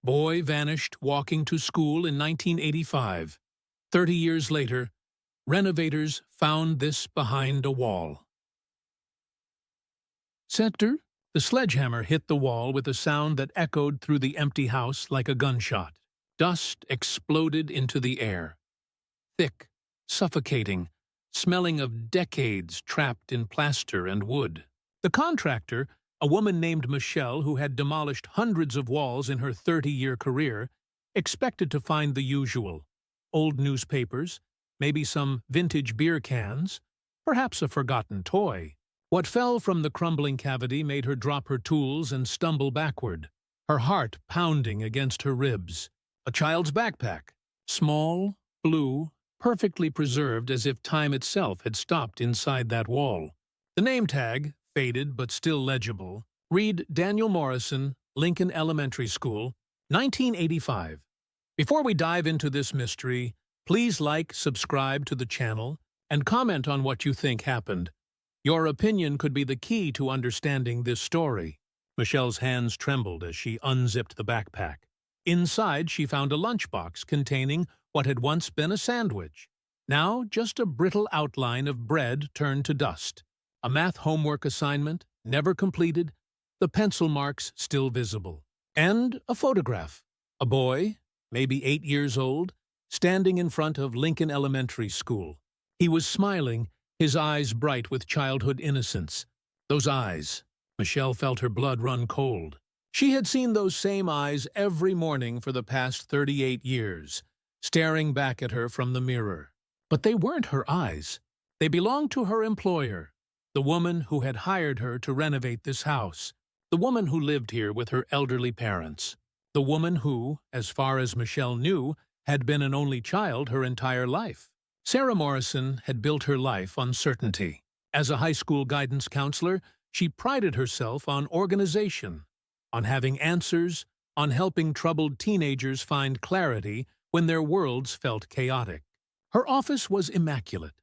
Boy vanished walking to school in 1985. 30 years later, renovators found this behind a wall. Center, the sledgehammer hit the wall with a sound that echoed through the empty house like a gunshot. Dust exploded into the air. Thick, suffocating, smelling of decades trapped in plaster and wood. The contractor, a woman named Michelle who had demolished hundreds of walls in her 30-year career, expected to find the usual. Old newspapers, maybe some vintage beer cans, perhaps a forgotten toy. What fell from the crumbling cavity made her drop her tools and stumble backward, her heart pounding against her ribs. A child's backpack, small, blue, perfectly preserved as if time itself had stopped inside that wall. The name tag, faded but still legible, read Daniel Morrison, Lincoln Elementary School, 1985. Before we dive into this mystery, please like, subscribe to the channel, and comment on what you think happened. Your opinion could be the key to understanding this story. Michelle's hands trembled as she unzipped the backpack. Inside, she found a lunchbox containing what had once been a sandwich. Now, just a brittle outline of bread turned to dust. A math homework assignment, never completed, the pencil marks still visible. And a photograph. A boy, maybe 8 years old, standing in front of Lincoln Elementary School. He was smiling, his eyes bright with childhood innocence. Those eyes. Michelle felt her blood run cold. She had seen those same eyes every morning for the past 38 years, staring back at her from the mirror. But they weren't her eyes. They belonged to her employer, the woman who had hired her to renovate this house, the woman who lived here with her elderly parents, the woman who, as far as Michelle knew, had been an only child her entire life. Sarah Morrison had built her life on certainty. As a high school guidance counselor, she prided herself on organization, on having answers, on helping troubled teenagers find clarity when their worlds felt chaotic. Her office was immaculate.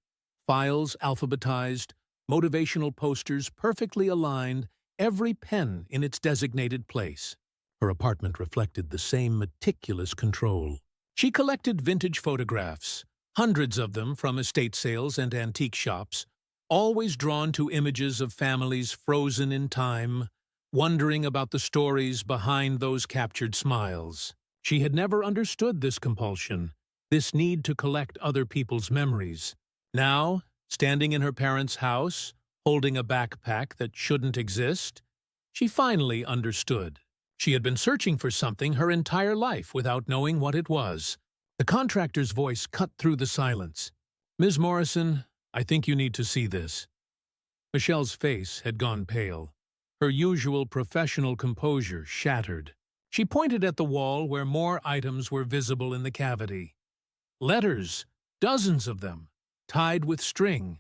Files alphabetized, motivational posters perfectly aligned, every pen in its designated place. Her apartment reflected the same meticulous control. She collected vintage photographs, hundreds of them from estate sales and antique shops, always drawn to images of families frozen in time, wondering about the stories behind those captured smiles. She had never understood this compulsion, this need to collect other people's memories. Now, standing in her parents' house, holding a backpack that shouldn't exist, she finally understood. She had been searching for something her entire life without knowing what it was. The contractor's voice cut through the silence. "Ms. Morrison, I think you need to see this." Michelle's face had gone pale. Her usual professional composure shattered. She pointed at the wall where more items were visible in the cavity. Letters, dozens of them, tied with string,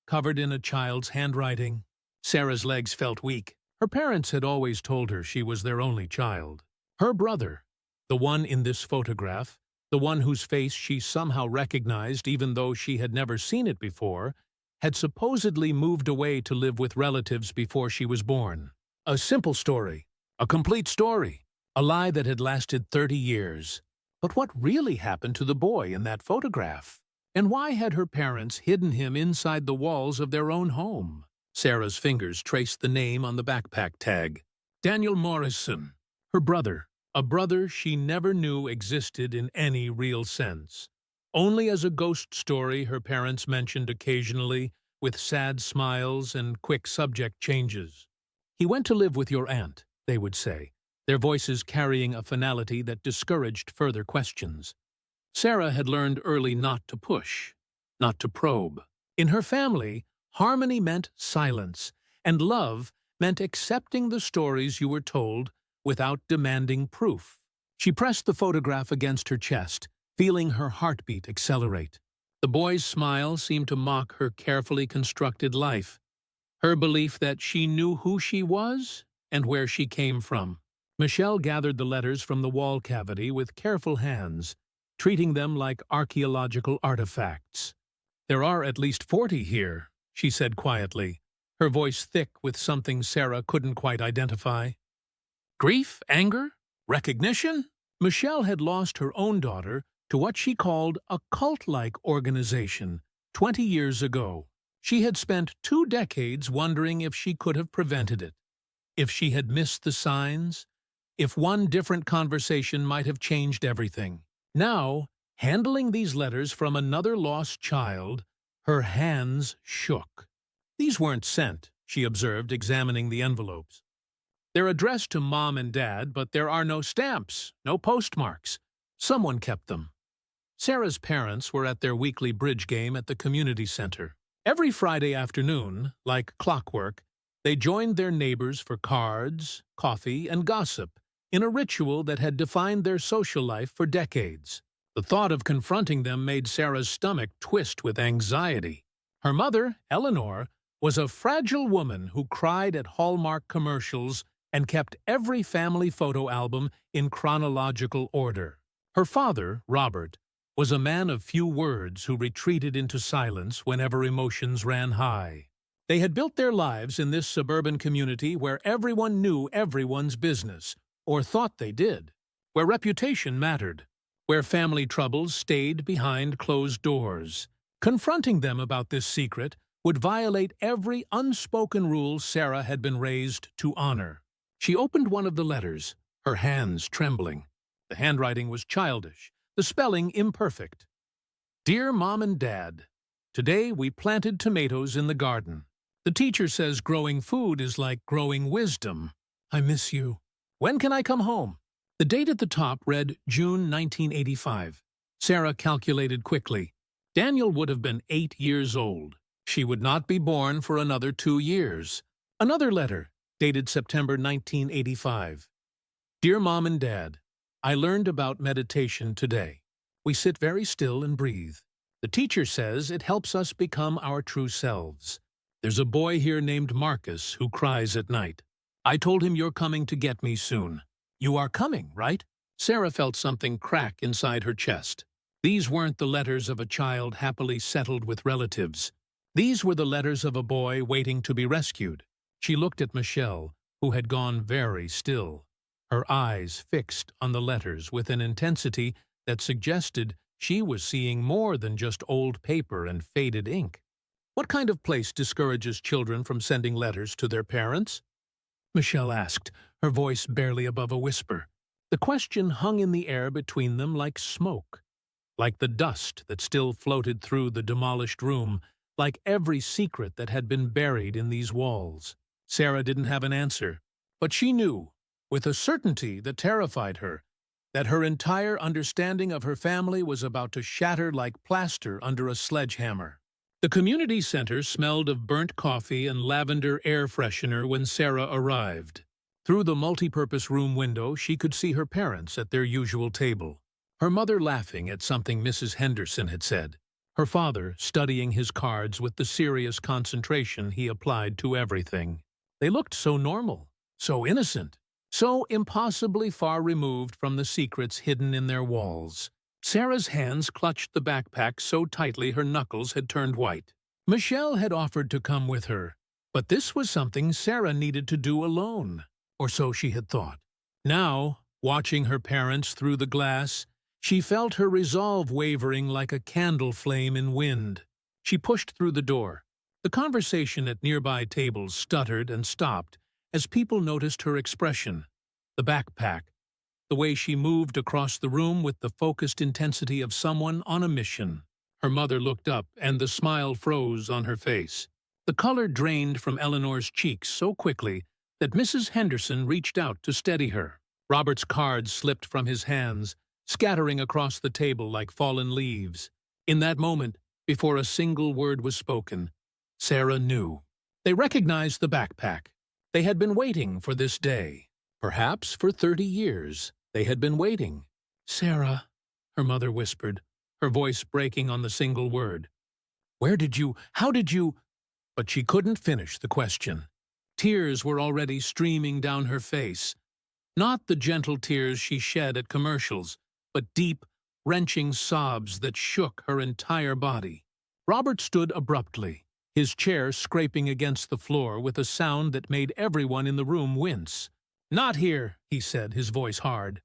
covered in a child's handwriting. Sarah's legs felt weak. Her parents had always told her she was their only child. Her brother, the one in this photograph, the one whose face she somehow recognized even though she had never seen it before, had supposedly moved away to live with relatives before she was born. A simple story, a complete story, a lie that had lasted 30 years. But what really happened to the boy in that photograph? And why had her parents hidden him inside the walls of their own home? Sarah's fingers traced the name on the backpack tag. Daniel Morrison, her brother, a brother she never knew existed in any real sense. Only as a ghost story her parents mentioned occasionally, with sad smiles and quick subject changes. "He went to live with your aunt," they would say, their voices carrying a finality that discouraged further questions. Sarah had learned early not to push, not to probe. In her family, harmony meant silence, and love meant accepting the stories you were told without demanding proof. She pressed the photograph against her chest, feeling her heartbeat accelerate. The boy's smile seemed to mock her carefully constructed life, her belief that she knew who she was and where she came from. Michelle gathered the letters from the wall cavity with careful hands, treating them like archaeological artifacts. "There are at least 40 here," she said quietly, her voice thick with something Sarah couldn't quite identify. "Grief? Anger? Recognition? Michelle had lost her own daughter to what she called a cult-like organization 20 years ago. She had spent 2 decades wondering if she could have prevented it, if she had missed the signs, if one different conversation might have changed everything. Now, handling these letters from another lost child, her hands shook. These weren't sent, she observed, examining the envelopes. They're addressed to Mom and Dad, but there are no stamps, no postmarks. Someone kept them. Sarah's parents were at their weekly bridge game at the community center. Every Friday afternoon, like clockwork, they joined their neighbors for cards, coffee, and gossip in a ritual that had defined their social life for decades. The thought of confronting them made Sarah's stomach twist with anxiety. Her mother, Eleanor, was a fragile woman who cried at Hallmark commercials and kept every family photo album in chronological order. Her father, Robert, was a man of few words who retreated into silence whenever emotions ran high. They had built their lives in this suburban community where everyone knew everyone's business, or thought they did, where reputation mattered, where family troubles stayed behind closed doors. Confronting them about this secret would violate every unspoken rule Sarah had been raised to honor. She opened one of the letters, her hands trembling. The handwriting was childish, the spelling imperfect. Dear Mom and Dad, today we planted tomatoes in the garden. The teacher says growing food is like growing wisdom. I miss you. When can I come home? The date at the top read June 1985. Sarah calculated quickly. Daniel would have been 8 years old. She would not be born for another 2 years. Another letter, dated September 1985. Dear Mom and Dad, I learned about meditation today. We sit very still and breathe. The teacher says it helps us become our true selves. There's a boy here named Marcus who cries at night. I told him you're coming to get me soon. You are coming, right? Sarah felt something crack inside her chest. These weren't the letters of a child happily settled with relatives. These were the letters of a boy waiting to be rescued. She looked at Michelle, who had gone very still, her eyes fixed on the letters with an intensity that suggested she was seeing more than just old paper and faded ink. What kind of place discourages children from sending letters to their parents? Michelle asked, her voice barely above a whisper. The question hung in the air between them like smoke, like the dust that still floated through the demolished room, like every secret that had been buried in these walls. Sarah didn't have an answer, but she knew, with a certainty that terrified her, that her entire understanding of her family was about to shatter like plaster under a sledgehammer. The community center smelled of burnt coffee and lavender air freshener when Sarah arrived. Through the multipurpose room window, she could see her parents at their usual table. Her mother laughing at something Mrs. Henderson had said. Her father studying his cards with the serious concentration he applied to everything. They looked so normal, so innocent, so impossibly far removed from the secrets hidden in their walls. Sarah's hands clutched the backpack so tightly her knuckles had turned white. Michelle had offered to come with her, but this was something Sarah needed to do alone, or so she had thought. Now, watching her parents through the glass, she felt her resolve wavering like a candle flame in wind. She pushed through the door. The conversation at nearby tables stuttered and stopped as people noticed her expression, the backpack, the way she moved across the room with the focused intensity of someone on a mission. Her mother looked up, and the smile froze on her face. The color drained from Eleanor's cheeks so quickly that Mrs. Henderson reached out to steady her. Robert's cards slipped from his hands, scattering across the table like fallen leaves. In that moment, before a single word was spoken, Sarah knew. They recognized the backpack. They had been waiting for this day. Perhaps for 30 years, they had been waiting. Sarah, her mother whispered, her voice breaking on the single word. How did you? But she couldn't finish the question. Tears were already streaming down her face. Not the gentle tears she shed at commercials, but deep, wrenching sobs that shook her entire body. Robert stood abruptly, his chair scraping against the floor with a sound that made everyone in the room wince. Not here, he said, his voice hard.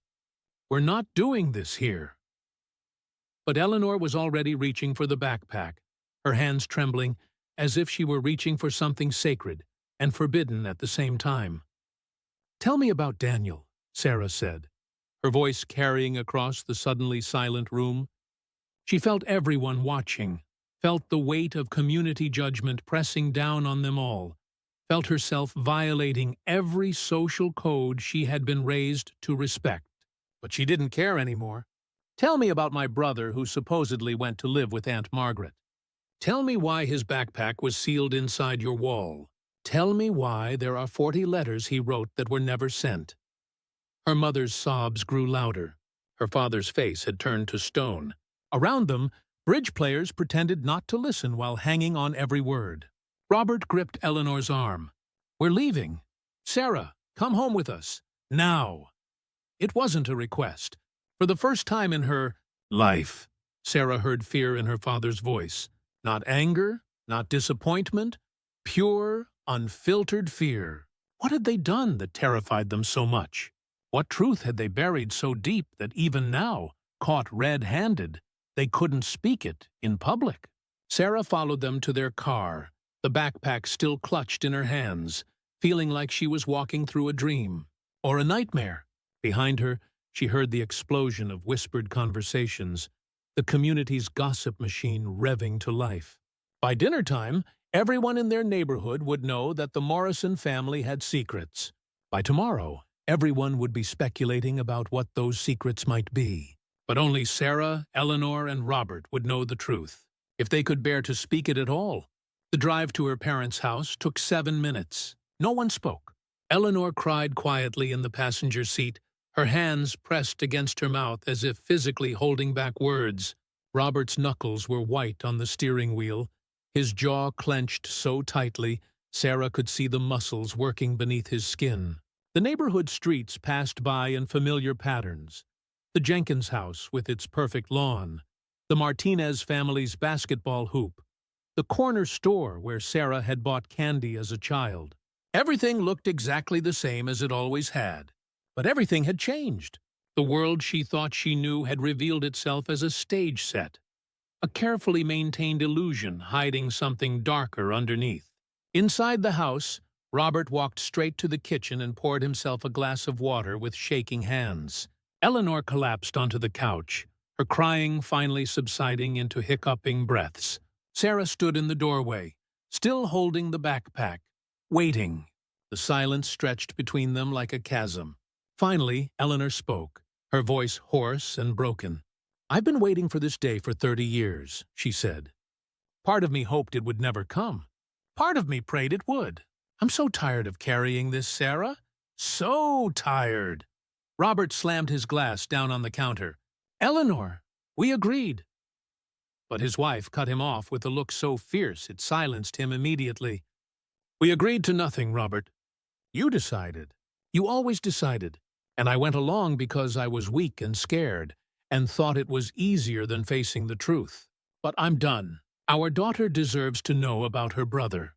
We're not doing this here. But Eleanor was already reaching for the backpack, her hands trembling as if she were reaching for something sacred and forbidden at the same time. "Tell me about Daniel," Sarah said, her voice carrying across the suddenly silent room. She felt everyone watching, felt the weight of community judgment pressing down on them all, felt herself violating every social code she had been raised to respect. But she didn't care anymore. "Tell me about my brother who supposedly went to live with Aunt Margaret. Tell me why his backpack was sealed inside your wall. Tell me why there are 40 letters he wrote that were never sent." Her mother's sobs grew louder. Her father's face had turned to stone. Around them, bridge players pretended not to listen while hanging on every word. Robert gripped Eleanor's arm. "We're leaving. Sarah, come home with us. Now." It wasn't a request. For the first time in her life, Sarah heard fear in her father's voice. Not anger, not disappointment, pure, unfiltered fear. What had they done that terrified them so much? What truth had they buried so deep that even now, caught red-handed, they couldn't speak it in public? Sarah followed them to their car, the backpack still clutched in her hands, feeling like she was walking through a dream or a nightmare. Behind her, she heard the explosion of whispered conversations, the community's gossip machine revving to life. By dinner time, everyone in their neighborhood would know that the Morrison family had secrets. By tomorrow, everyone would be speculating about what those secrets might be. But only Sarah, Eleanor, and Robert would know the truth, if they could bear to speak it at all. The drive to her parents' house took 7 minutes. No one spoke. Eleanor cried quietly in the passenger seat, her hands pressed against her mouth as if physically holding back words. Robert's knuckles were white on the steering wheel, his jaw clenched so tightly Sarah could see the muscles working beneath his skin. The neighborhood streets passed by in familiar patterns. The Jenkins house with its perfect lawn, the Martinez family's basketball hoop, the corner store where Sarah had bought candy as a child. Everything looked exactly the same as it always had. But everything had changed. The world she thought she knew had revealed itself as a stage set, a carefully maintained illusion hiding something darker underneath. Inside the house, Robert walked straight to the kitchen and poured himself a glass of water with shaking hands. Eleanor collapsed onto the couch, her crying finally subsiding into hiccuping breaths. Sarah stood in the doorway, still holding the backpack, waiting. The silence stretched between them like a chasm. Finally, Eleanor spoke, her voice hoarse and broken. "I've been waiting for this day for 30 years, she said. "Part of me hoped it would never come. Part of me prayed it would. I'm so tired of carrying this, Sarah. So tired." Robert slammed his glass down on the counter. "Eleanor, we agreed." But his wife cut him off with a look so fierce it silenced him immediately. "We agreed to nothing, Robert. You decided. You always decided. And I went along because I was weak and scared, and thought it was easier than facing the truth. But I'm done. Our daughter deserves to know about her brother."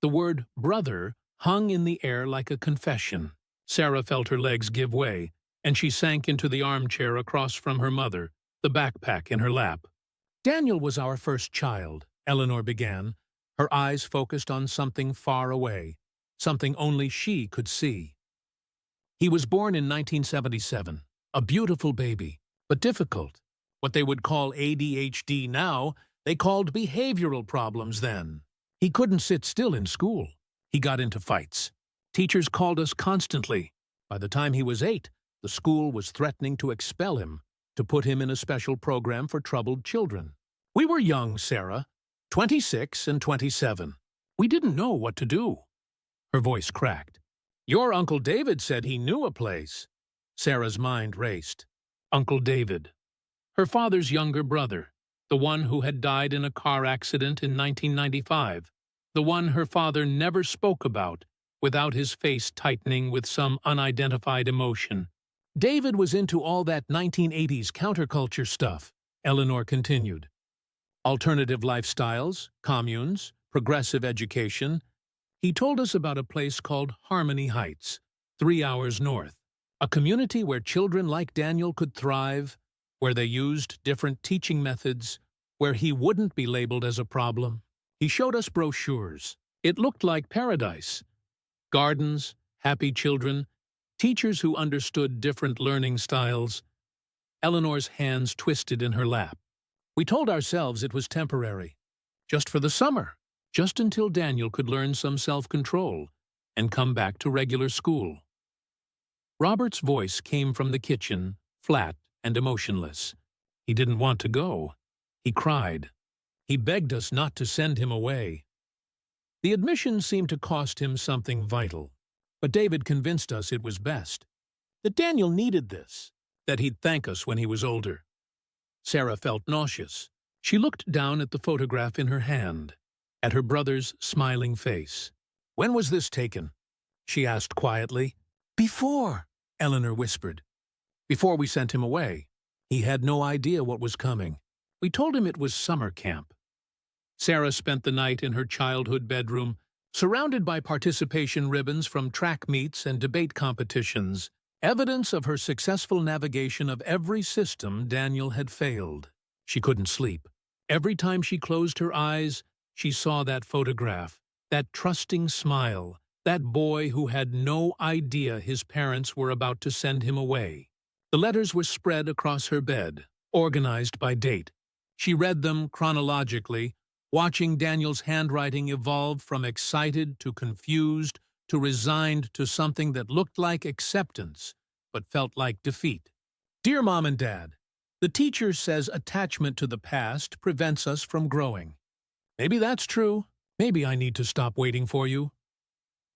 The word brother hung in the air like a confession. Sarah felt her legs give way, and she sank into the armchair across from her mother, the backpack in her lap. "Daniel was our first child," Eleanor began, her eyes focused on something far away, something only she could see. "He was born in 1977, a beautiful baby, but difficult. What they would call ADHD now, they called behavioral problems then. He couldn't sit still in school. He got into fights. Teachers called us constantly. By the time he was 8, the school was threatening to expel him, to put him in a special program for troubled children. We were young, Sarah, 26 and 27. We didn't know what to do." Her voice cracked. "Your Uncle David said he knew a place." Sarah's mind raced. Uncle David. Her father's younger brother, the one who had died in a car accident in 1995, the one her father never spoke about, without his face tightening with some unidentified emotion. "David was into all that 1980s counterculture stuff," Eleanor continued. "Alternative lifestyles, communes, progressive education. He told us about a place called Harmony Heights, 3 hours north. A community where children like Daniel could thrive, where they used different teaching methods, where he wouldn't be labeled as a problem. He showed us brochures. It looked like paradise. Gardens, happy children, teachers who understood different learning styles. Eleanor's hands twisted in her lap. We told ourselves it was temporary, just for the summer, just until Daniel could learn some self-control and come back to regular school. Robert's voice came from the kitchen, flat and emotionless. He didn't want to go. He cried. He begged us not to send him away. The admission seemed to cost him something vital, but David convinced us it was best, that Daniel needed this, that he'd thank us when he was older. Sarah felt nauseous. She looked down at the photograph in her hand, at her brother's smiling face. "When was this taken?" she asked quietly. "Before," Eleanor whispered. "Before we sent him away. He had no idea what was coming. We told him it was summer camp." Sarah spent the night in her childhood bedroom, surrounded by participation ribbons from track meets and debate competitions, evidence of her successful navigation of every system Daniel had failed. She couldn't sleep. Every time she closed her eyes, she saw that photograph, that trusting smile, that boy who had no idea his parents were about to send him away. The letters were spread across her bed, organized by date. She read them chronologically, watching Daniel's handwriting evolve from excited to confused to resigned to something that looked like acceptance, but felt like defeat. "Dear Mom and Dad, the teacher says attachment to the past prevents us from growing. Maybe that's true. Maybe I need to stop waiting for you."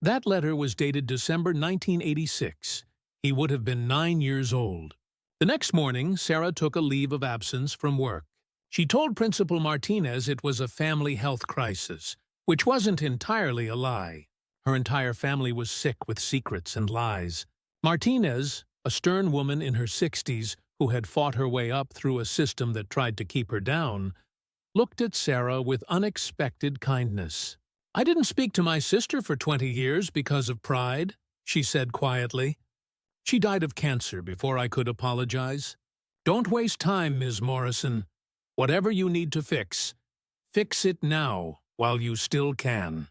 That letter was dated December 1986. He would have been 9 years old. The next morning, Sarah took a leave of absence from work. She told Principal Martinez it was a family health crisis, which wasn't entirely a lie. Her entire family was sick with secrets and lies. Martinez, a stern woman in her 60s who had fought her way up through a system that tried to keep her down, looked at Sarah with unexpected kindness. "I didn't speak to my sister for 20 years because of pride," she said quietly. "She died of cancer before I could apologize. Don't waste time, Ms. Morrison. Whatever you need to fix it now while you still can."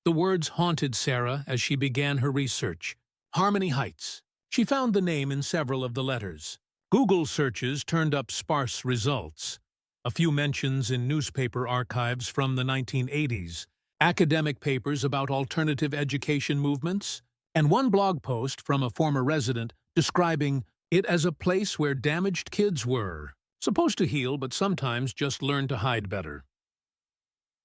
The words haunted Sarah as she began her research. Harmony Heights. She found the name in several of the letters. Google searches turned up sparse results. A few mentions in newspaper archives from the 1980s, academic papers about alternative education movements, and one blog post from a former resident describing it as a place where damaged kids were, supposed to heal but sometimes just learn to hide better.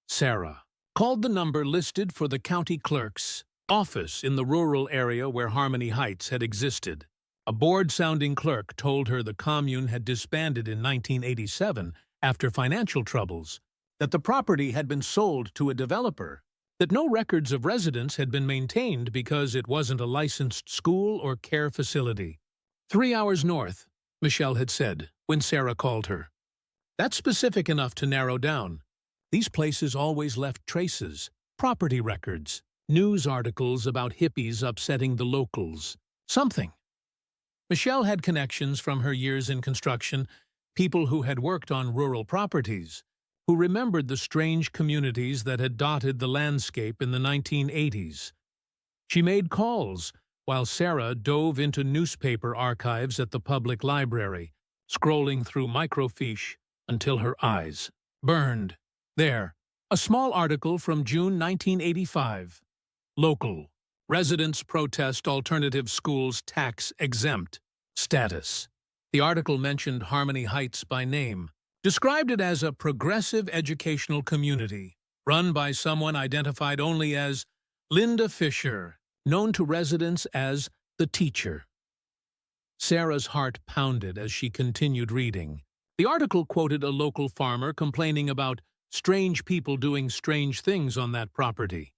Sarah called the number listed for the county clerk's office in the rural area where Harmony Heights had existed. A bored-sounding clerk told her the commune had disbanded in 1987 after financial troubles, that the property had been sold to a developer, that no records of residents had been maintained because it wasn't a licensed school or care facility. 3 hours north, Michelle had said when Sarah called her. That's specific enough to narrow down. These places always left traces, property records, news articles about hippies upsetting the locals. Something. Michelle had connections from her years in construction, people who had worked on rural properties, who remembered the strange communities that had dotted the landscape in the 1980s. She made calls, while Sarah dove into newspaper archives at the public library, scrolling through microfiche until her eyes burned. There, a small article from June 1985. Local. Residents protest alternative schools tax-exempt status. The article mentioned Harmony Heights by name, described it as a progressive educational community, run by someone identified only as Linda Fisher, known to residents as the teacher. Sarah's heart pounded as she continued reading. The article quoted a local farmer complaining about strange people doing strange things on that property,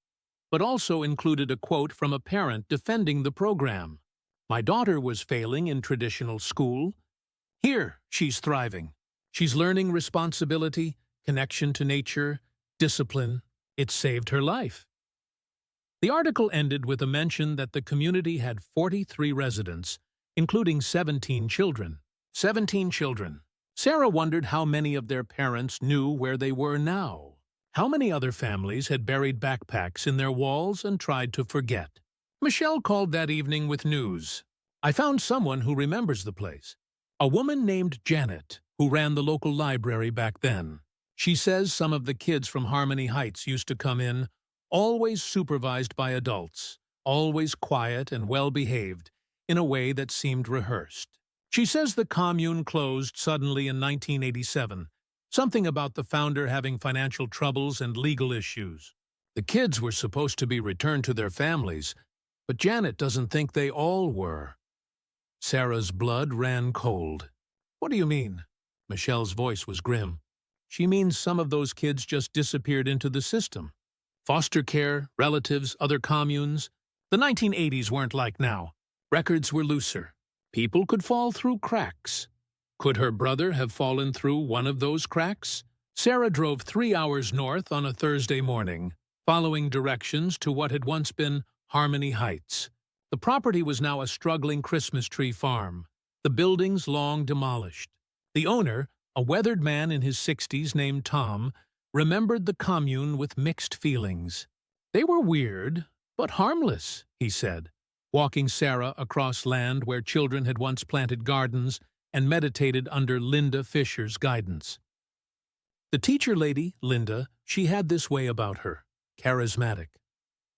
but also included a quote from a parent defending the program. "My daughter was failing in traditional school. Here, she's thriving. She's learning responsibility, connection to nature, discipline. It saved her life." The article ended with a mention that the community had 43 residents, including 17 children. 17 children. Sarah wondered how many of their parents knew where they were now. How many other families had buried backpacks in their walls and tried to forget. Michelle called that evening with news. I found someone who remembers the place. A woman named Janet, who ran the local library back then. She says some of the kids from Harmony Heights used to come in, always supervised by adults, always quiet and well-behaved, in a way that seemed rehearsed. She says the commune closed suddenly in 1987, something about the founder having financial troubles and legal issues. The kids were supposed to be returned to their families, but Janet doesn't think they all were. Sarah's blood ran cold. What do you mean? Michelle's voice was grim. She means some of those kids just disappeared into the system. Foster care, relatives, other communes. The 1980s weren't like now. Records were looser. People could fall through cracks. Could her brother have fallen through one of those cracks? Sarah drove 3 hours north on a Thursday morning, following directions to what had once been Harmony Heights. The property was now a struggling Christmas tree farm, the buildings long demolished. The owner, a weathered man in his 60s named Tom, remembered the commune with mixed feelings. They were weird, but harmless, he said, walking Sarah across land where children had once planted gardens and meditated under Linda Fisher's guidance. The teacher lady, Linda, she had this way about her, charismatic.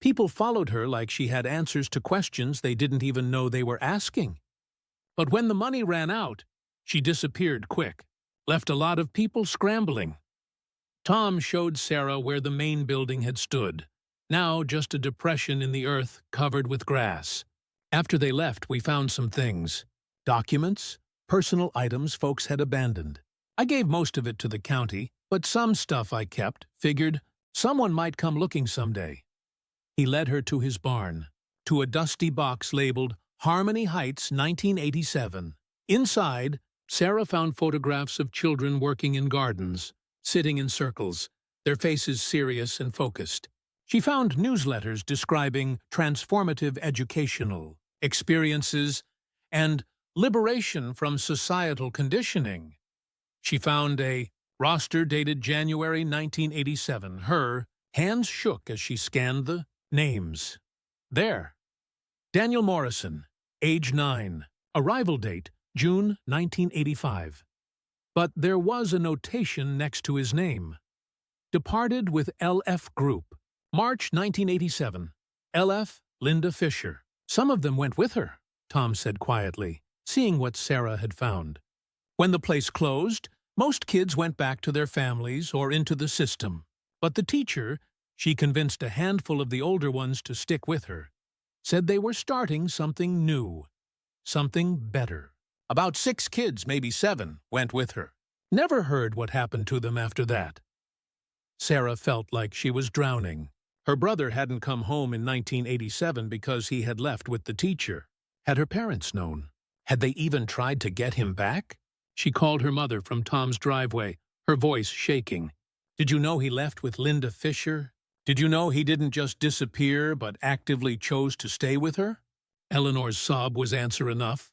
People followed her like she had answers to questions they didn't even know they were asking. But when the money ran out, she disappeared quick, left a lot of people scrambling. Tom showed Sarah where the main building had stood, now just a depression in the earth covered with grass. After they left, we found some things. Documents, personal items folks had abandoned. I gave most of it to the county, but some stuff I kept, figured someone might come looking someday. He led her to his barn, to a dusty box labeled Harmony Heights 1987. Inside, Sarah found photographs of children working in gardens, sitting in circles, their faces serious and focused. She found newsletters describing transformative educational experiences and liberation from societal conditioning. She found a roster dated January 1987. Her hands shook as she scanned the names. There. Daniel Morrison, age 9. Arrival date, June 1985. But there was a notation next to his name. Departed with LF Group, March 1987. LF, Linda Fisher. Some of them went with her, Tom said quietly, seeing what Sarah had found. When the place closed, most kids went back to their families or into the system. But the teacher, she convinced a handful of the older ones to stick with her, said they were starting something new, something better. About 6 kids, maybe 7, went with her. Never heard what happened to them after that. Sarah felt like she was drowning. Her brother hadn't come home in 1987 because he had left with the teacher. Had her parents known? Had they even tried to get him back? She called her mother from Tom's driveway, her voice shaking. Did you know he left with Linda Fisher? Did you know he didn't just disappear but actively chose to stay with her? Eleanor's sob was answer enough.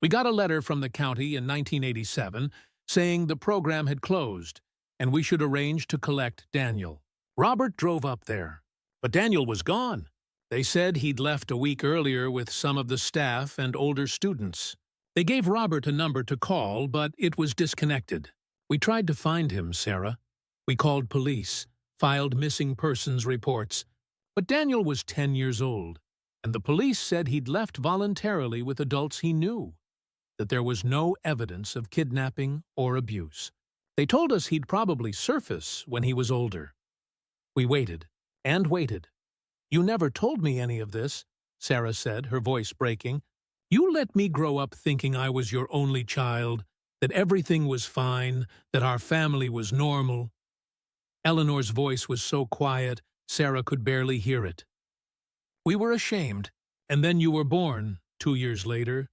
We got a letter from the county in 1987 saying the program had closed and we should arrange to collect Daniel. Robert drove up there, but Daniel was gone. They said he'd left a week earlier with some of the staff and older students. They gave Robert a number to call, but it was disconnected. We tried to find him, Sarah. We called police, filed missing persons reports, but Daniel was 10 years old, and the police said he'd left voluntarily with adults he knew, that there was no evidence of kidnapping or abuse. They told us he'd probably surface when he was older. We waited and waited. You never told me any of this, Sarah said, her voice breaking. You let me grow up thinking I was your only child, that everything was fine, that our family was normal. Eleanor's voice was so quiet, Sarah could barely hear it. We were ashamed, and then you were born 2 years later,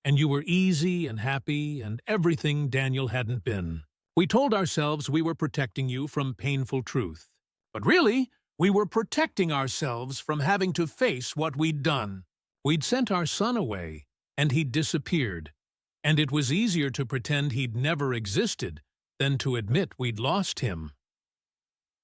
and you were easy and happy and everything Daniel hadn't been. We told ourselves we were protecting you from painful truth. But really, We were protecting ourselves from having to face what we'd done. We'd sent our son away, and he'd disappeared. And it was easier to pretend he'd never existed than to admit we'd lost him.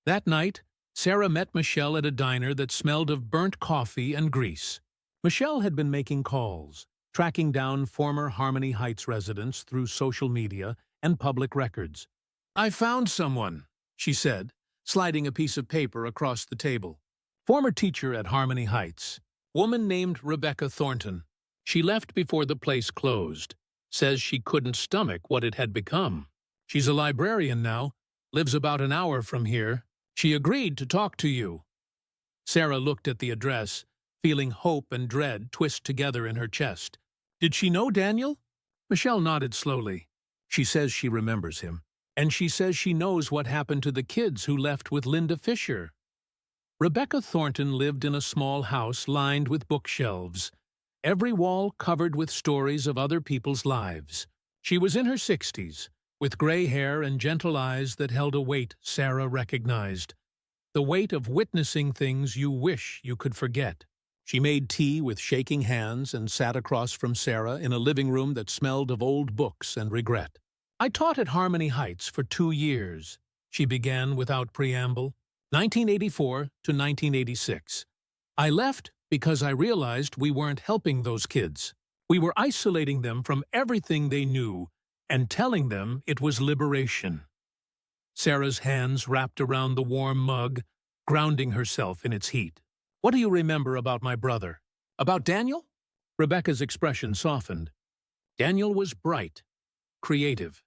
That night, Sarah met Michelle at a diner that smelled of burnt coffee and grease. Michelle had been making calls, tracking down former Harmony Heights residents through social media and public records. "I found someone," she said, sliding a piece of paper across the table. "Former teacher at Harmony Heights. Woman named Rebecca Thornton. She left before the place closed. Says she couldn't stomach what it had become. She's a librarian now, lives about an hour from here. She agreed to talk to you." Sarah looked at the address, feeling hope and dread twist together in her chest. "Did she know Daniel?" Michelle nodded slowly. "She says she remembers him, and she says she knows what happened to the kids who left with Linda Fisher." Rebecca Thornton lived in a small house lined with bookshelves, every wall covered with stories of other people's lives. She was in her 60s, with gray hair and gentle eyes that held a weight Sarah recognized. The weight of witnessing things you wish you could forget. She made tea with shaking hands and sat across from Sarah in a living room that smelled of old books and regret. "I taught at Harmony Heights for 2 years," she began without preamble, 1984 to 1986. "I left because I realized we weren't helping those kids. We were isolating them from everything they knew and telling them it was liberation." Sarah's hands wrapped around the warm mug, grounding herself in its heat. "What do you remember about my brother? About Daniel?" Rebecca's expression softened. Daniel was bright, creative.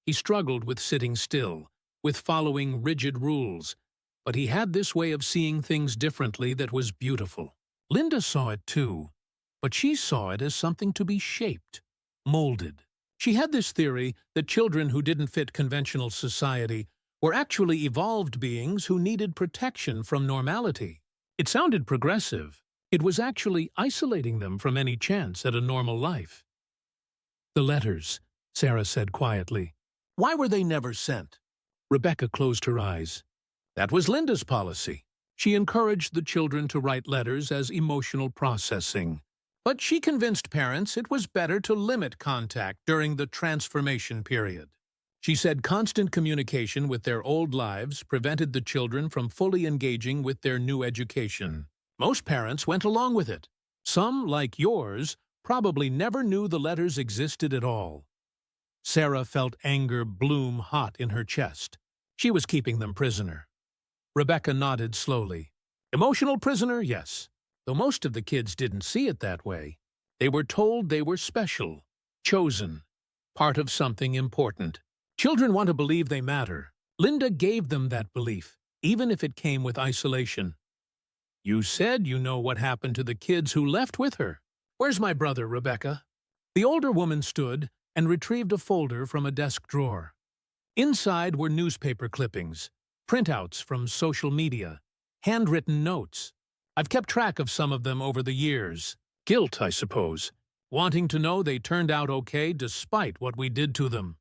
He struggled with sitting still, with following rigid rules, but he had this way of seeing things differently that was beautiful. Linda saw it too, but she saw it as something to be shaped, molded. She had this theory that children who didn't fit conventional society were actually evolved beings who needed protection from normality. It sounded progressive. It was actually isolating them from any chance at a normal life. "The letters," Sarah said quietly. "Why were they never sent?" Rebecca closed her eyes. "That was Linda's policy. She encouraged the children to write letters as emotional processing. But she convinced parents it was better to limit contact during the transformation period. She said constant communication with their old lives prevented the children from fully engaging with their new education. Most parents went along with it. Some, like yours, probably never knew the letters existed at all." Sarah felt anger bloom hot in her chest. She was keeping them prisoner. Rebecca nodded slowly. "Emotional prisoner, yes. Though most of the kids didn't see it that way. They were told they were special, chosen, part of something important. Children want to believe they matter. Linda gave them that belief, even if it came with isolation." "You said you know what happened to the kids who left with her. Where's my brother, Rebecca?" The older woman stood and retrieved a folder from a desk drawer. Inside were newspaper clippings, printouts from social media, handwritten notes. "I've kept track of some of them over the years. Guilt, I suppose. Wanting to know they turned out okay despite what we did to them."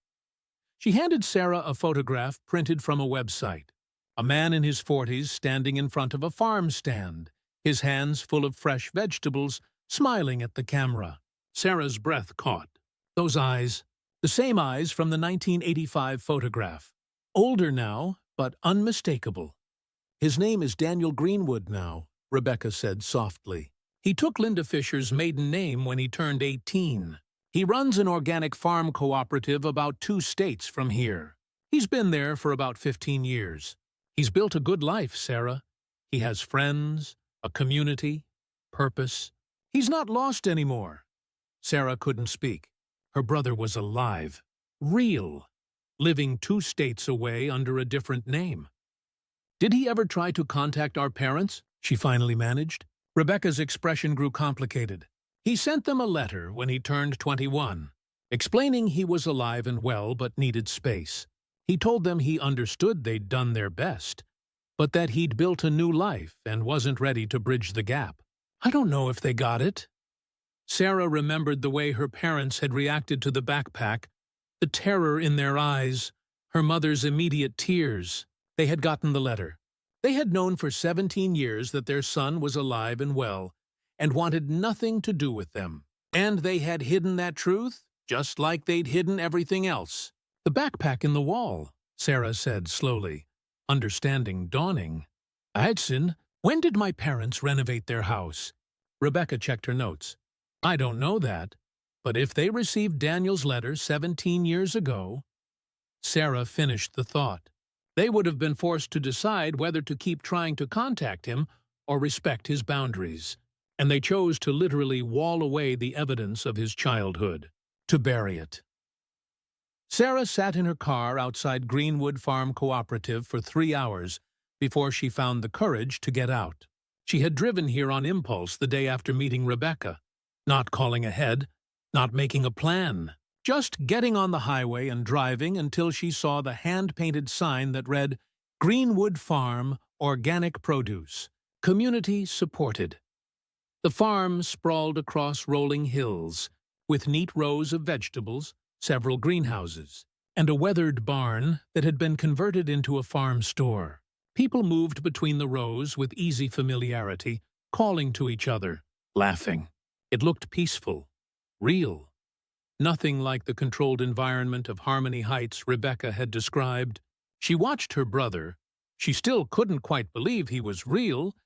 She handed Sarah a photograph printed from a website. A man in his 40s standing in front of a farm stand, his hands full of fresh vegetables, smiling at the camera. Sarah's breath caught. Those eyes, the same eyes from the 1985 photograph. Older now, but unmistakable. "His name is Daniel Greenwood now," Rebecca said softly. "He took Linda Fisher's maiden name when he turned 18. He runs an organic farm cooperative about 2 states from here. He's been there for about 15 years. He's built a good life, Sarah. He has friends, a community, purpose. He's not lost anymore." Sarah couldn't speak. Her brother was alive, real, living 2 states away under a different name. "Did he ever try to contact our parents?" she finally managed. Rebecca's expression grew complicated. "He sent them a letter when he turned 21, explaining he was alive and well but needed space. He told them he understood they'd done their best, but that he'd built a new life and wasn't ready to bridge the gap. I don't know if they got it." Sarah remembered the way her parents had reacted to the backpack, the terror in their eyes, her mother's immediate tears. They had gotten the letter. They had known for 17 years that their son was alive and well, and wanted nothing to do with them. And they had hidden that truth, just like they'd hidden everything else. "The backpack in the wall," Sarah said slowly, understanding dawning. "Adson, when did my parents renovate their house?" Rebecca checked her notes. "I don't know that, but if they received Daniel's letter 17 years ago—" Sarah finished the thought. They would have been forced to decide whether to keep trying to contact him or respect his boundaries, and they chose to literally wall away the evidence of his childhood, to bury it. Sarah sat in her car outside Greenwood Farm Cooperative for 3 hours before she found the courage to get out. She had driven here on impulse the day after meeting Rebecca, not calling ahead, not making a plan, just getting on the highway and driving until she saw the hand-painted sign that read, "Greenwood Farm, Organic Produce, Community Supported." The farm sprawled across rolling hills, with neat rows of vegetables, several greenhouses, and a weathered barn that had been converted into a farm store. People moved between the rows with easy familiarity, calling to each other, laughing. It looked peaceful, real. Nothing like the controlled environment of Harmony Heights Rebecca had described. She watched her brother, she still couldn't quite believe he was real,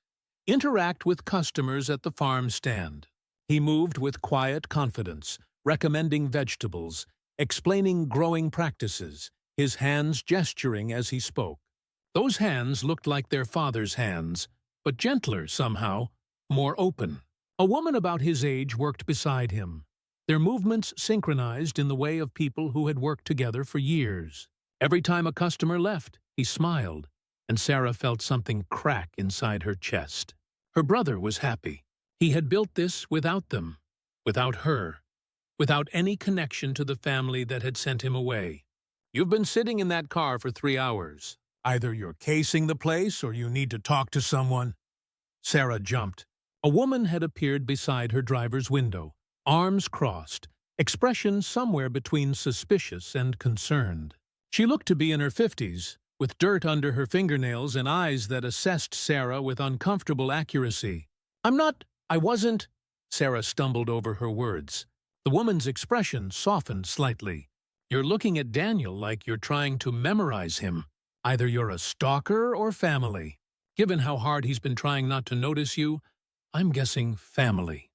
interact with customers at the farm stand. He moved with quiet confidence, recommending vegetables, explaining growing practices, his hands gesturing as he spoke. Those hands looked like their father's hands, but gentler somehow, more open. A woman about his age worked beside him, their movements synchronized in the way of people who had worked together for years. Every time a customer left, he smiled, and Sarah felt something crack inside her chest. Her brother was happy. He had built this without them, without her, without any connection to the family that had sent him away. "You've been sitting in that car for 3 hours. Either you're casing the place or you need to talk to someone." Sarah jumped. A woman had appeared beside her driver's window, arms crossed, expression somewhere between suspicious and concerned. She looked to be in her 50s, with dirt under her fingernails and eyes that assessed Sarah with uncomfortable accuracy. I wasn't—" Sarah stumbled over her words. The woman's expression softened slightly. "You're looking at Daniel like you're trying to memorize him. Either you're a stalker or family. Given how hard he's been trying not to notice you, I'm guessing family."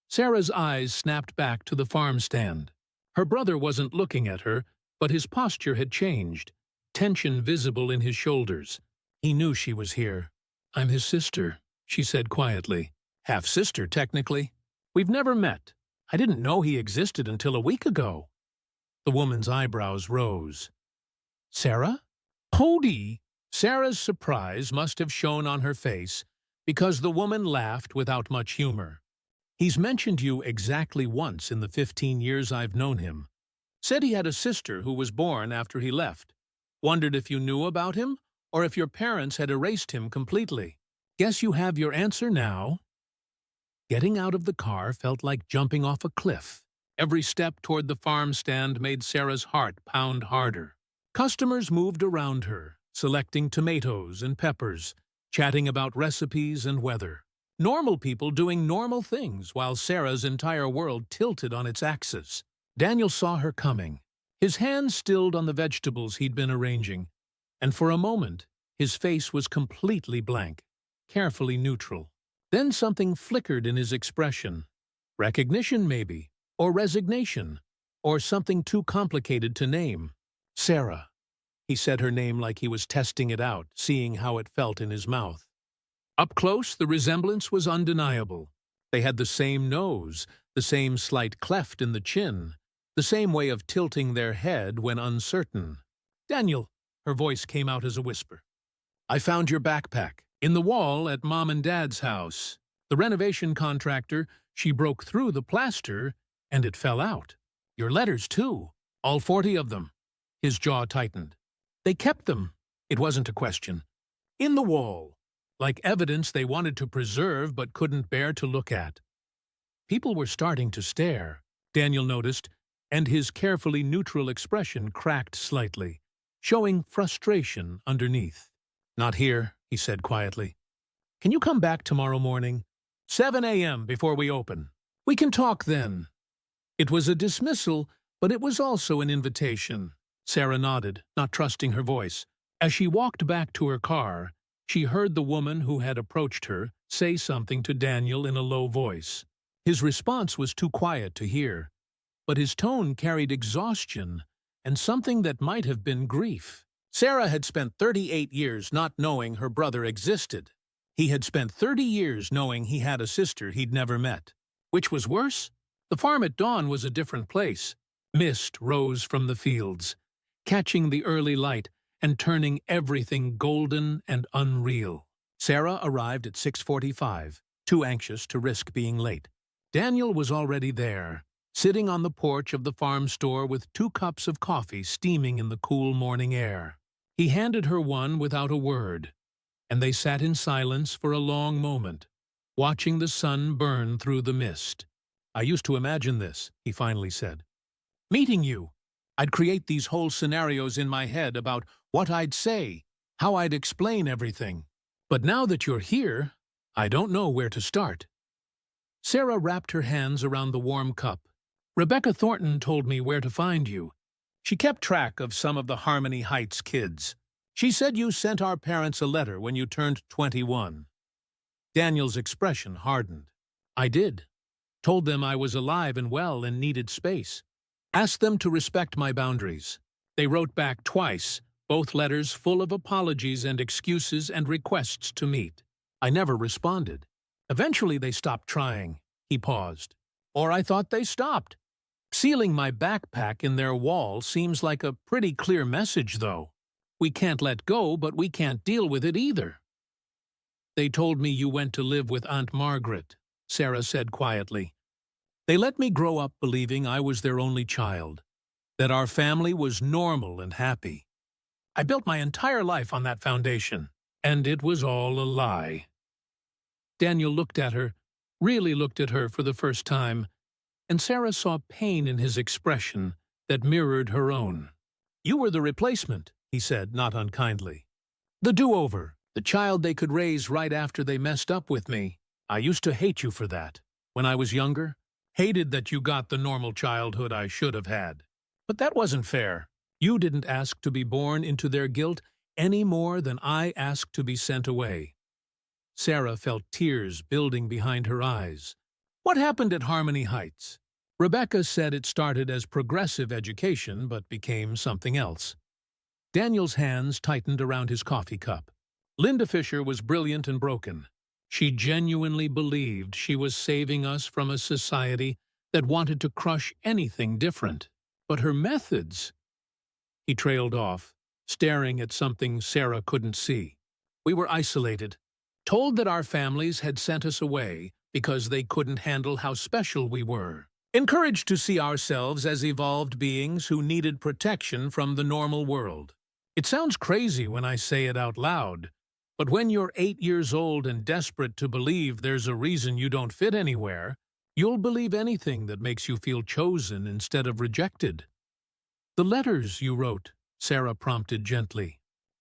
Sarah's eyes snapped back to the farm stand. Her brother wasn't looking at her, but his posture had changed, tension visible in his shoulders. He knew she was here. "I'm his sister," she said quietly. "Half-sister, technically. We've never met. I didn't know he existed until a week ago." The woman's eyebrows rose. "Sarah? Cody!" Sarah's surprise must have shown on her face, because the woman laughed without much humor. "He's mentioned you exactly once in the 15 years I've known him. Said he had a sister who was born after he left. Wondered if you knew about him, or if your parents had erased him completely. Guess you have your answer now." Getting out of the car felt like jumping off a cliff. Every step toward the farm stand made Sarah's heart pound harder. Customers moved around her, selecting tomatoes and peppers, chatting about recipes and weather. Normal people doing normal things while Sarah's entire world tilted on its axis. Daniel saw her coming, his hands stilled on the vegetables he'd been arranging, and for a moment his face was completely blank, carefully neutral. Then something flickered in his expression. Recognition, maybe, or resignation, or something too complicated to name. "Sarah." He said her name like he was testing it out, seeing how it felt in his mouth. Up close, the resemblance was undeniable. They had the same nose, the same slight cleft in the chin, the same way of tilting their head when uncertain. "Daniel," her voice came out as a whisper. "I found your backpack in the wall at Mom and Dad's house. The renovation contractor, she broke through the plaster, and it fell out. Your letters, too, all 40 of them." His jaw tightened. "They kept them." It wasn't a question. "In the wall, like evidence they wanted to preserve but couldn't bear to look at." People were starting to stare, Daniel noticed, and his carefully neutral expression cracked slightly, showing frustration underneath. "Not here," he said quietly. "Can you come back tomorrow morning? 7 a.m. before we open. We can talk then." It was a dismissal, but it was also an invitation. Sarah nodded, not trusting her voice. As she walked back to her car, she heard the woman who had approached her say something to Daniel in a low voice. His response was too quiet to hear, but his tone carried exhaustion and something that might have been grief. Sarah had spent 38 years not knowing her brother existed. He had spent 30 years knowing he had a sister he'd never met. Which was worse? The farm at dawn was a different place. Mist rose from the fields, catching the early light and turning everything golden and unreal. Sarah arrived at 6:45, too anxious to risk being late. Daniel was already there, sitting on the porch of the farm store with 2 cups of coffee steaming in the cool morning air. He handed her one without a word, and they sat in silence for a long moment, watching the sun burn through the mist. "I used to imagine this," he finally said. "Meeting you. I'd create these whole scenarios in my head about what I'd say, how I'd explain everything. But now that you're here, I don't know where to start." Sarah wrapped her hands around the warm cup. "Rebecca Thornton told me where to find you. She kept track of some of the Harmony Heights kids. She said you sent our parents a letter when you turned 21. Daniel's expression hardened. "I did. Told them I was alive and well and needed space. Asked them to respect my boundaries. They wrote back twice, both letters full of apologies and excuses and requests to meet. I never responded. Eventually they stopped trying." He paused. "Or I thought they stopped. Sealing my backpack in their wall seems like a pretty clear message, though. We can't let go, but we can't deal with it either." "They told me you went to live with Aunt Margaret," Sarah said quietly. "They let me grow up believing I was their only child, that our family was normal and happy. I built my entire life on that foundation, and it was all a lie." Daniel looked at her, really looked at her for the first time, and Sarah saw pain in his expression that mirrored her own. "You were the replacement," he said, not unkindly. "The do-over, the child they could raise right after they messed up with me. I used to hate you for that. When I was younger, hated that you got the normal childhood I should have had. But that wasn't fair. You didn't ask to be born into their guilt any more than I asked to be sent away." Sarah felt tears building behind her eyes. "What happened at Harmony Heights?" Rebecca said it started as progressive education but became something else. Daniel's hands tightened around his coffee cup. "Linda Fisher was brilliant and broken. She genuinely believed she was saving us from a society that wanted to crush anything different. But her methods—" He trailed off, staring at something Sarah couldn't see. "We were isolated, told that our families had sent us away because they couldn't handle how special we were. Encouraged to see ourselves as evolved beings who needed protection from the normal world. It sounds crazy when I say it out loud, but when you're 8 years old and desperate to believe there's a reason you don't fit anywhere, you'll believe anything that makes you feel chosen instead of rejected." "The letters you wrote," Sarah prompted gently.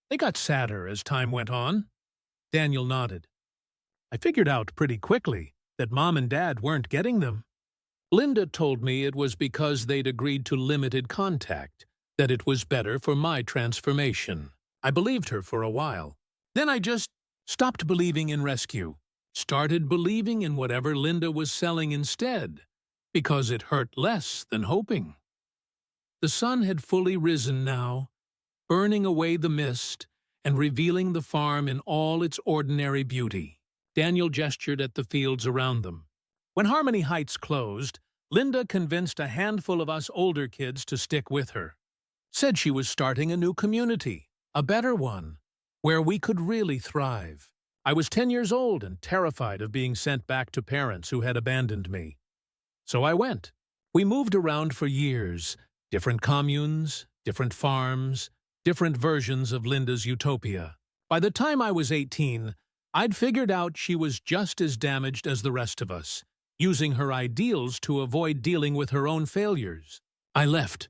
"They got sadder as time went on." Daniel nodded. "I figured out pretty quickly that Mom and Dad weren't getting them. Linda told me it was because they'd agreed to limited contact, that it was better for my transformation. I believed her for a while. Then I just stopped believing in rescue, started believing in whatever Linda was selling instead, because it hurt less than hoping." The sun had fully risen now, burning away the mist and revealing the farm in all its ordinary beauty. Daniel gestured at the fields around them. "When Harmony Heights closed, Linda convinced a handful of us older kids to stick with her. Said she was starting a new community, a better one, where we could really thrive. I was 10 years old and terrified of being sent back to parents who had abandoned me. So I went. We moved around for years, different communes, different farms, different versions of Linda's utopia. By the time I was 18, I'd figured out she was just as damaged as the rest of us, using her ideals to avoid dealing with her own failures. I left,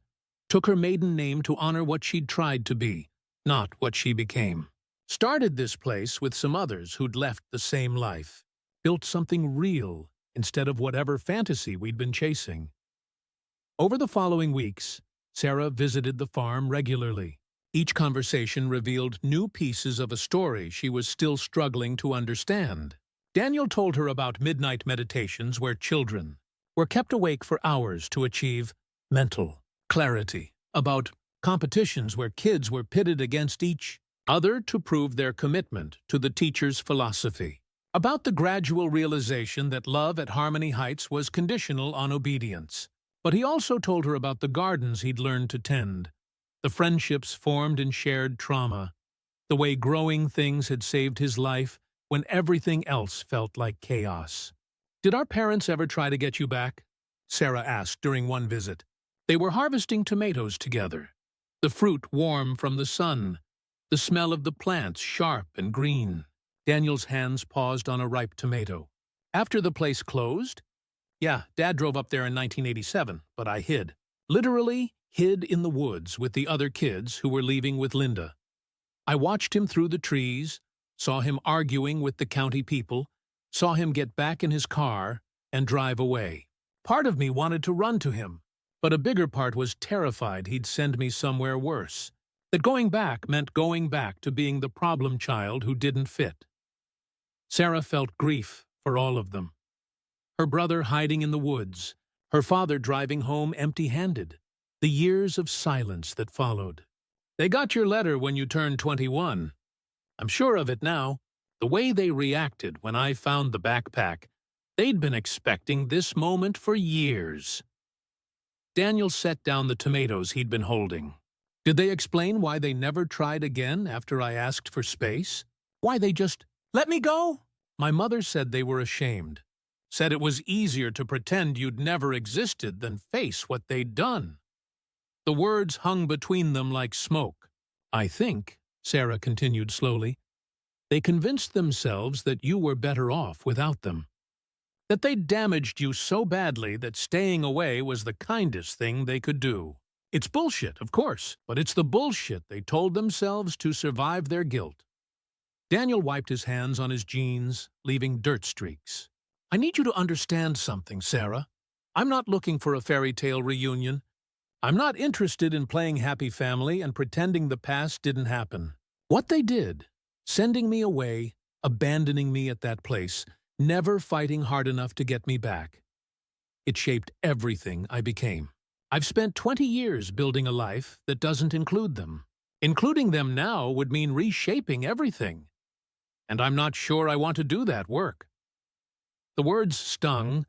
took her maiden name to honor what she'd tried to be, not what she became." Started this place with some others who'd left the same life. Built something real instead of whatever fantasy we'd been chasing. Over the following weeks, Sarah visited the farm regularly. Each conversation revealed new pieces of a story she was still struggling to understand. Daniel told her about midnight meditations where children were kept awake for hours to achieve mental clarity, about competitions where kids were pitted against each other to prove their commitment to the teacher's philosophy, about the gradual realization that love at Harmony Heights was conditional on obedience. But he also told her about the gardens he'd learned to tend, the friendships formed in shared trauma, the way growing things had saved his life when everything else felt like chaos. "Did our parents ever try to get you back?" Sarah asked during one visit. They were harvesting tomatoes together, the fruit warm from the sun, the smell of the plants sharp and green. Daniel's hands paused on a ripe tomato. "After the place closed?" "Yeah, Dad drove up there in 1987, but I hid. Literally hid in the woods with the other kids who were leaving with Linda. I watched him through the trees, saw him arguing with the county people, saw him get back in his car and drive away. Part of me wanted to run to him, but a bigger part was terrified he'd send me somewhere worse. That going back meant going back to being the problem child who didn't fit." Sarah felt grief for all of them. Her brother hiding in the woods, her father driving home empty-handed, the years of silence that followed. "They got your letter when you turned 21. I'm sure of it now. The way they reacted when I found the backpack, they'd been expecting this moment for years." Daniel set down the tomatoes he'd been holding. "Did they explain why they never tried again after I asked for space? Why they just let me go?" "My mother said they were ashamed. Said it was easier to pretend you'd never existed than face what they'd done." The words hung between them like smoke. "I think," Sarah continued slowly, "they convinced themselves that you were better off without them. That they'd damaged you so badly that staying away was the kindest thing they could do. It's bullshit, of course, but it's the bullshit they told themselves to survive their guilt." Daniel wiped his hands on his jeans, leaving dirt streaks. "I need you to understand something, Sarah. I'm not looking for a fairy tale reunion. I'm not interested in playing happy family and pretending the past didn't happen. What they did, sending me away, abandoning me at that place, never fighting hard enough to get me back. It shaped everything I became. I've spent 20 years building a life that doesn't include them. Including them now would mean reshaping everything. And I'm not sure I want to do that work." The words stung,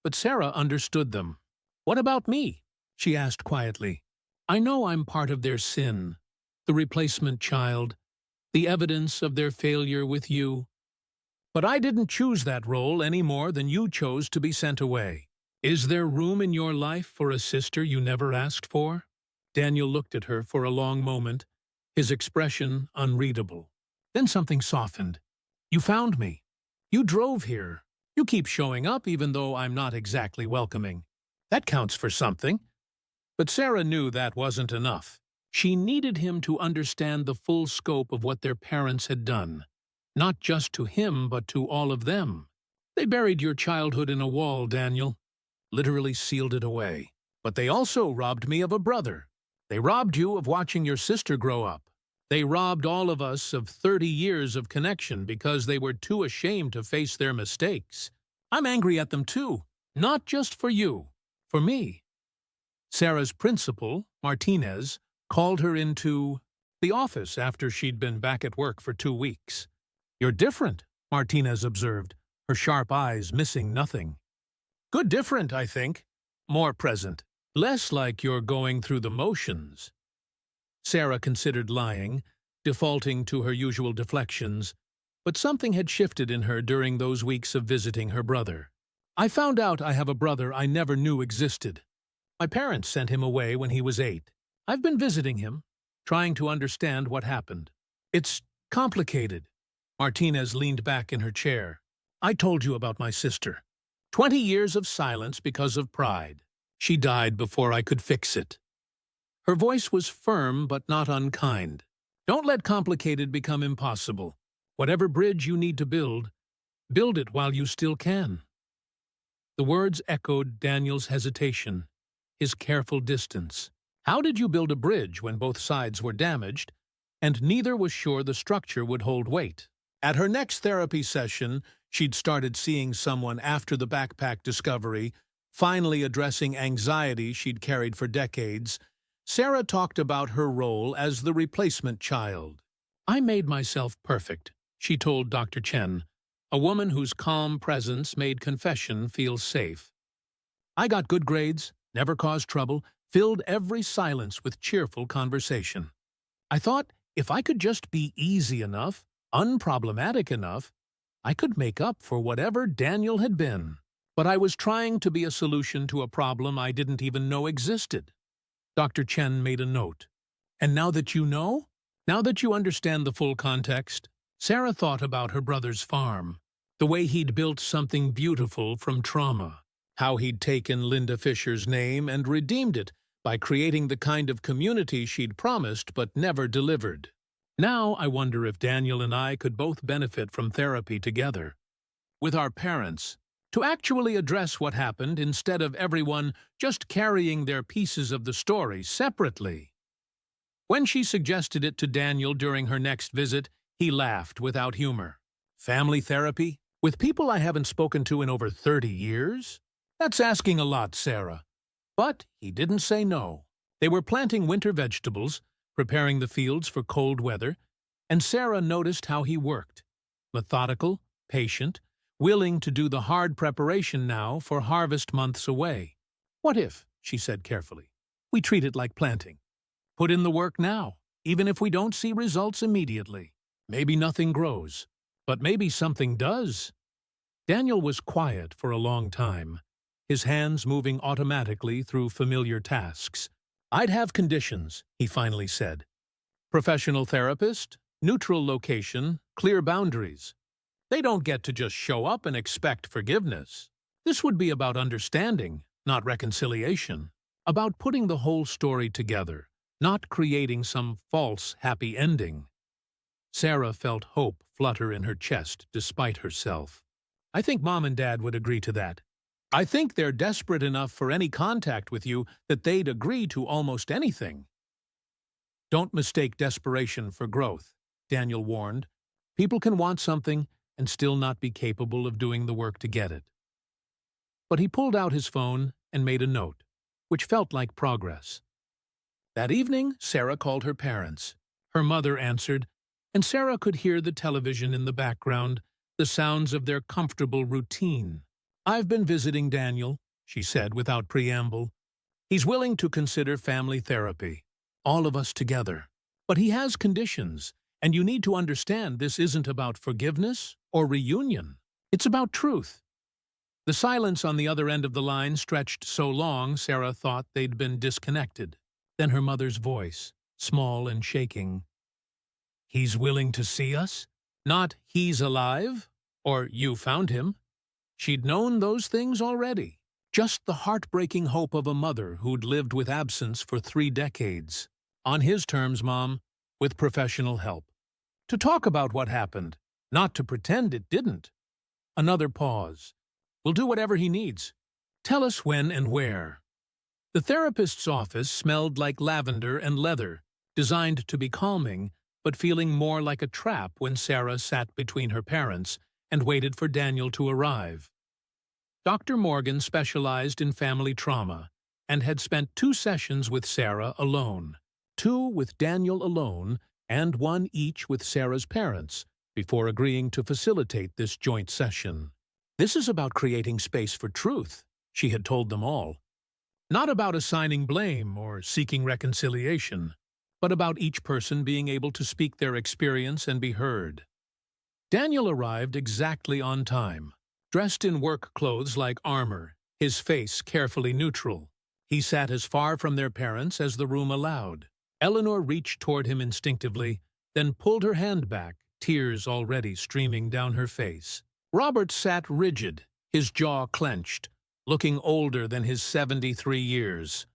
but Sarah understood them. "What about me?" she asked quietly. "I know I'm part of their sin, the replacement child, the evidence of their failure with you. But I didn't choose that role any more than you chose to be sent away. Is there room in your life for a sister you never asked for?" Daniel looked at her for a long moment, his expression unreadable. Then something softened. "You found me. You drove here. You keep showing up even though I'm not exactly welcoming. That counts for something." But Sarah knew that wasn't enough. She needed him to understand the full scope of what their parents had done. Not just to him, but to all of them. "They buried your childhood in a wall, Daniel. Literally sealed it away. But they also robbed me of a brother. They robbed you of watching your sister grow up. They robbed all of us of 30 years of connection because they were too ashamed to face their mistakes. I'm angry at them too, not just for you, for me." Sarah's principal, Martinez, called her into the office after she'd been back at work for 2 weeks. "You're different," Martinez observed, her sharp eyes missing nothing. "Good different, I think. More present. Less like you're going through the motions." Sarah considered lying, defaulting to her usual deflections, but something had shifted in her during those weeks of visiting her brother. "I found out I have a brother I never knew existed. My parents sent him away when he was 8. I've been visiting him, trying to understand what happened. It's complicated." Martinez leaned back in her chair. "I told you about my sister. 20 years of silence because of pride. She died before I could fix it." Her voice was firm but not unkind. Don't let complicated become impossible. Whatever bridge you need to build it while you still can. The words echoed Daniel's hesitation, his careful distance. How did you build a bridge when both sides were damaged, and neither was sure the structure would hold weight? At her next therapy session, she'd started seeing someone after the backpack discovery, finally addressing anxiety she'd carried for decades. Sarah talked about her role as the replacement child. I made myself perfect, she told Dr. Chen, a woman whose calm presence made confession feel safe. I got good grades, never caused trouble, filled every silence with cheerful conversation. I thought if I could just be easy enough, unproblematic enough, I could make up for whatever Daniel had been. But I was trying to be a solution to a problem I didn't even know existed. Dr. Chen made a note. And now that you know, now that you understand the full context, Sarah thought about her brother's farm, the way he'd built something beautiful from trauma, how he'd taken Linda Fisher's name and redeemed it by creating the kind of community she'd promised but never delivered. Now I wonder if Daniel and I could both benefit from therapy together, with our parents, to actually address what happened instead of everyone just carrying their pieces of the story separately. When she suggested it to Daniel during her next visit, he laughed without humor. Family therapy? With people I haven't spoken to in over 30 years? That's asking a lot, Sarah. But he didn't say no. They were planting winter vegetables, preparing the fields for cold weather, and Sarah noticed how he worked. Methodical, patient, willing to do the hard preparation now for harvest months away. What if, she said carefully, we treat it like planting? Put in the work now, even if we don't see results immediately. Maybe nothing grows, but maybe something does. Daniel was quiet for a long time, his hands moving automatically through familiar tasks. I'd have conditions, he finally said. Professional therapist, neutral location, clear boundaries. They don't get to just show up and expect forgiveness. This would be about understanding, not reconciliation. About putting the whole story together, not creating some false happy ending. Sarah felt hope flutter in her chest despite herself. I think Mom and Dad would agree to that. I think they're desperate enough for any contact with you that they'd agree to almost anything. Don't mistake desperation for growth, Daniel warned. People can want something and still not be capable of doing the work to get it. But he pulled out his phone and made a note, which felt like progress. That evening, Sarah called her parents. Her mother answered, and Sarah could hear the television in the background, the sounds of their comfortable routine. I've been visiting Daniel, she said without preamble. He's willing to consider family therapy, all of us together. But he has conditions, and you need to understand this isn't about forgiveness or reunion. It's about truth. The silence on the other end of the line stretched so long Sarah thought they'd been disconnected. Then her mother's voice, small and shaking. He's willing to see us? Not he's alive, or you found him. She'd known those things already. Just the heartbreaking hope of a mother who'd lived with absence for 3 decades. On his terms, Mom, with professional help. To talk about what happened, not to pretend it didn't. Another pause. We'll do whatever he needs. Tell us when and where. The therapist's office smelled like lavender and leather, designed to be calming, but feeling more like a trap when Sarah sat between her parents and waited for Daniel to arrive. Dr. Morgan specialized in family trauma and had spent 2 sessions with Sarah alone, 2 with Daniel alone, and 1 each with Sarah's parents, before agreeing to facilitate this joint session. This is about creating space for truth, she had told them all. Not about assigning blame or seeking reconciliation, but about each person being able to speak their experience and be heard. Daniel arrived exactly on time, dressed in work clothes like armor, his face carefully neutral. He sat as far from their parents as the room allowed. Eleanor reached toward him instinctively, then pulled her hand back, tears already streaming down her face. Robert sat rigid, his jaw clenched, looking older than his 73 years.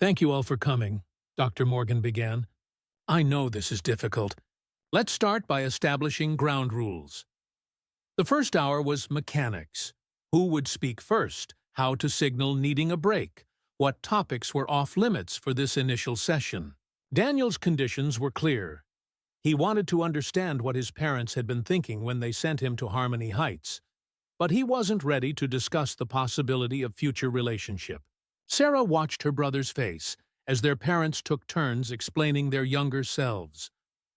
Thank you all for coming, Dr. Morgan began. I know this is difficult. Let's start by establishing ground rules. The first hour was mechanics. Who would speak first? How to signal needing a break? What topics were off-limits for this initial session? Daniel's conditions were clear. He wanted to understand what his parents had been thinking when they sent him to Harmony Heights, but he wasn't ready to discuss the possibility of future relationship. Sarah watched her brother's face as their parents took turns explaining their younger selves,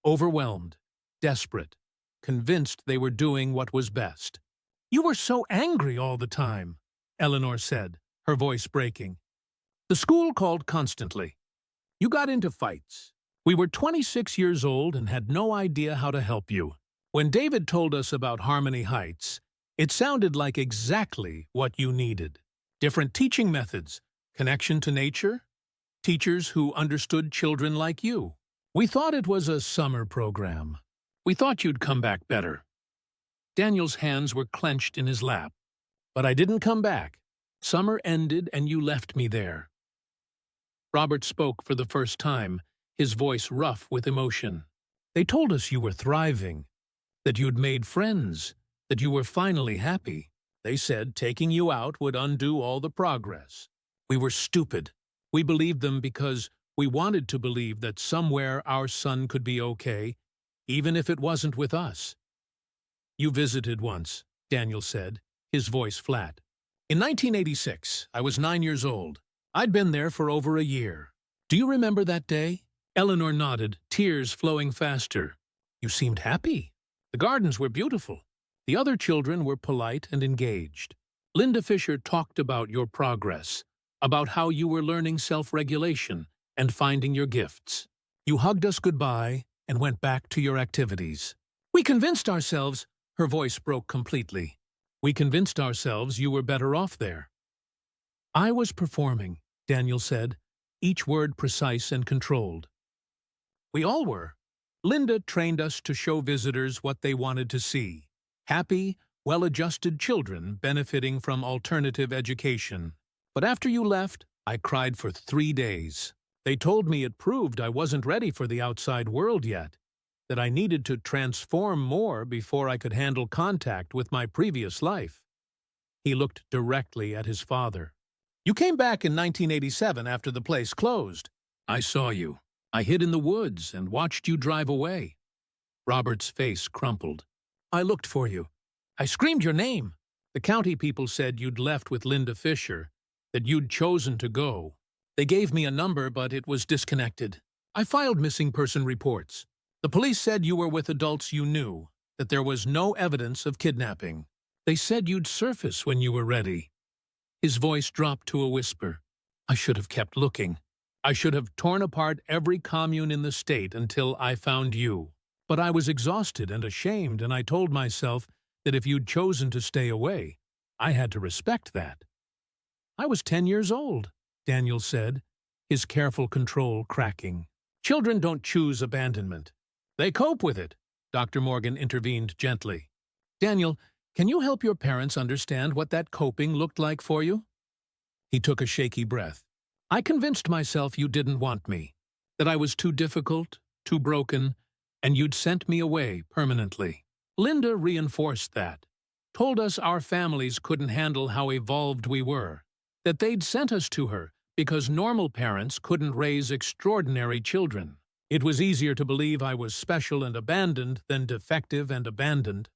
overwhelmed, desperate, convinced they were doing what was best. "You were so angry all the time," Eleanor said, her voice breaking. "The school called constantly. You got into fights. We were 26 years old and had no idea how to help you. When David told us about Harmony Heights, it sounded like exactly what you needed. Different teaching methods, connection to nature, teachers who understood children like you. We thought it was a summer program. We thought you'd come back better." Daniel's hands were clenched in his lap. "But I didn't come back. Summer ended and you left me there." Robert spoke for the first time, his voice rough with emotion. "They told us you were thriving, that you'd made friends, that you were finally happy. They said taking you out would undo all the progress. We were stupid. We believed them because we wanted to believe that somewhere our son could be okay, even if it wasn't with us." "You visited once," Daniel said, his voice flat. "In 1986, I was 9 years old. I'd been there for over a year. Do you remember that day?" Eleanor nodded, tears flowing faster. "You seemed happy. The gardens were beautiful. The other children were polite and engaged. Linda Fisher talked about your progress, about how you were learning self-regulation and finding your gifts. You hugged us goodbye and went back to your activities. We convinced ourselves," her voice broke completely. "We convinced ourselves you were better off there." "I was performing," Daniel said, each word precise and controlled. "We all were. Linda trained us to show visitors what they wanted to see. Happy, well-adjusted children benefiting from alternative education. But after you left, I cried for 3 days. They told me it proved I wasn't ready for the outside world yet, that I needed to transform more before I could handle contact with my previous life." He looked directly at his father. "You came back in 1987 after the place closed. I saw you. I hid in the woods and watched you drive away." Robert's face crumpled. "I looked for you. I screamed your name. The county people said you'd left with Linda Fisher, that you'd chosen to go. They gave me a number, but it was disconnected. I filed missing person reports. The police said you were with adults you knew, that there was no evidence of kidnapping. They said you'd surface when you were ready." His voice dropped to a whisper. "I should have kept looking. I should have torn apart every commune in the state until I found you. But I was exhausted and ashamed, and I told myself that if you'd chosen to stay away, I had to respect that." "I was 10 years old," Daniel said, his careful control cracking. "Children don't choose abandonment. They cope with it," Dr. Morgan intervened gently. "Daniel, can you help your parents understand what that coping looked like for you?" He took a shaky breath. "I convinced myself you didn't want me, that I was too difficult, too broken, and you'd sent me away permanently. Linda reinforced that, told us our families couldn't handle how evolved we were, that they'd sent us to her because normal parents couldn't raise extraordinary children. It was easier to believe I was special and abandoned than defective and abandoned."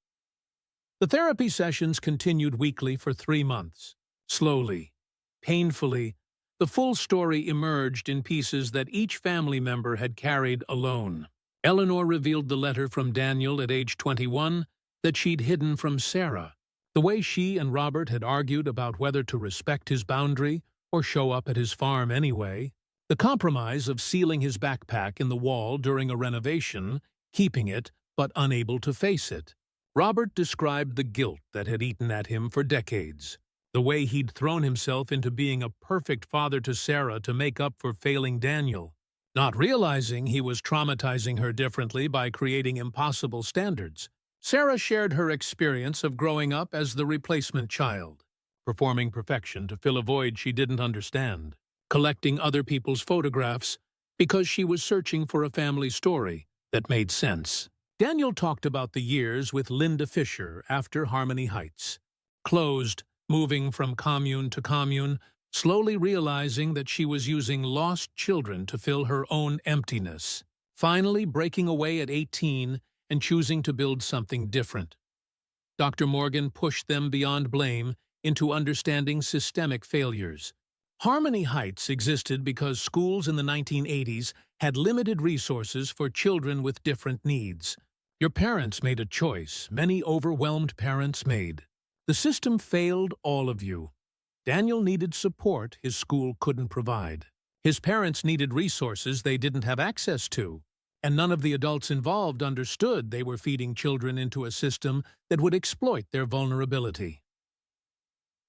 The therapy sessions continued weekly for 3 months. Slowly, painfully, the full story emerged in pieces that each family member had carried alone. Eleanor revealed the letter from Daniel at age 21 that she'd hidden from Sarah, the way she and Robert had argued about whether to respect his boundary or show up at his farm anyway, the compromise of sealing his backpack in the wall during a renovation, keeping it but unable to face it. Robert described the guilt that had eaten at him for decades, the way he'd thrown himself into being a perfect father to Sarah to make up for failing Daniel, not realizing he was traumatizing her differently by creating impossible standards. Sarah shared her experience of growing up as the replacement child, performing perfection to fill a void she didn't understand, collecting other people's photographs because she was searching for a family story that made sense. Daniel talked about the years with Linda Fisher after Harmony Heights. Closed, moving from commune to commune, slowly realizing that she was using lost children to fill her own emptiness. Finally breaking away at 18 and choosing to build something different. Dr. Morgan pushed them beyond blame into understanding systemic failures. Harmony Heights existed because schools in the 1980s had limited resources for children with different needs. Your parents made a choice many overwhelmed parents made. The system failed all of you. Daniel needed support his school couldn't provide. His parents needed resources they didn't have access to. And none of the adults involved understood they were feeding children into a system that would exploit their vulnerability.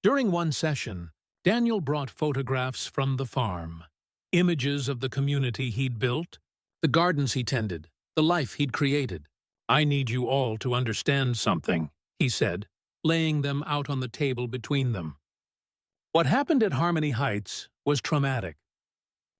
During one session, Daniel brought photographs from the farm, images of the community he'd built, the gardens he tended, the life he'd created. "I need you all to understand something," he said, laying them out on the table between them. "What happened at Harmony Heights was traumatic.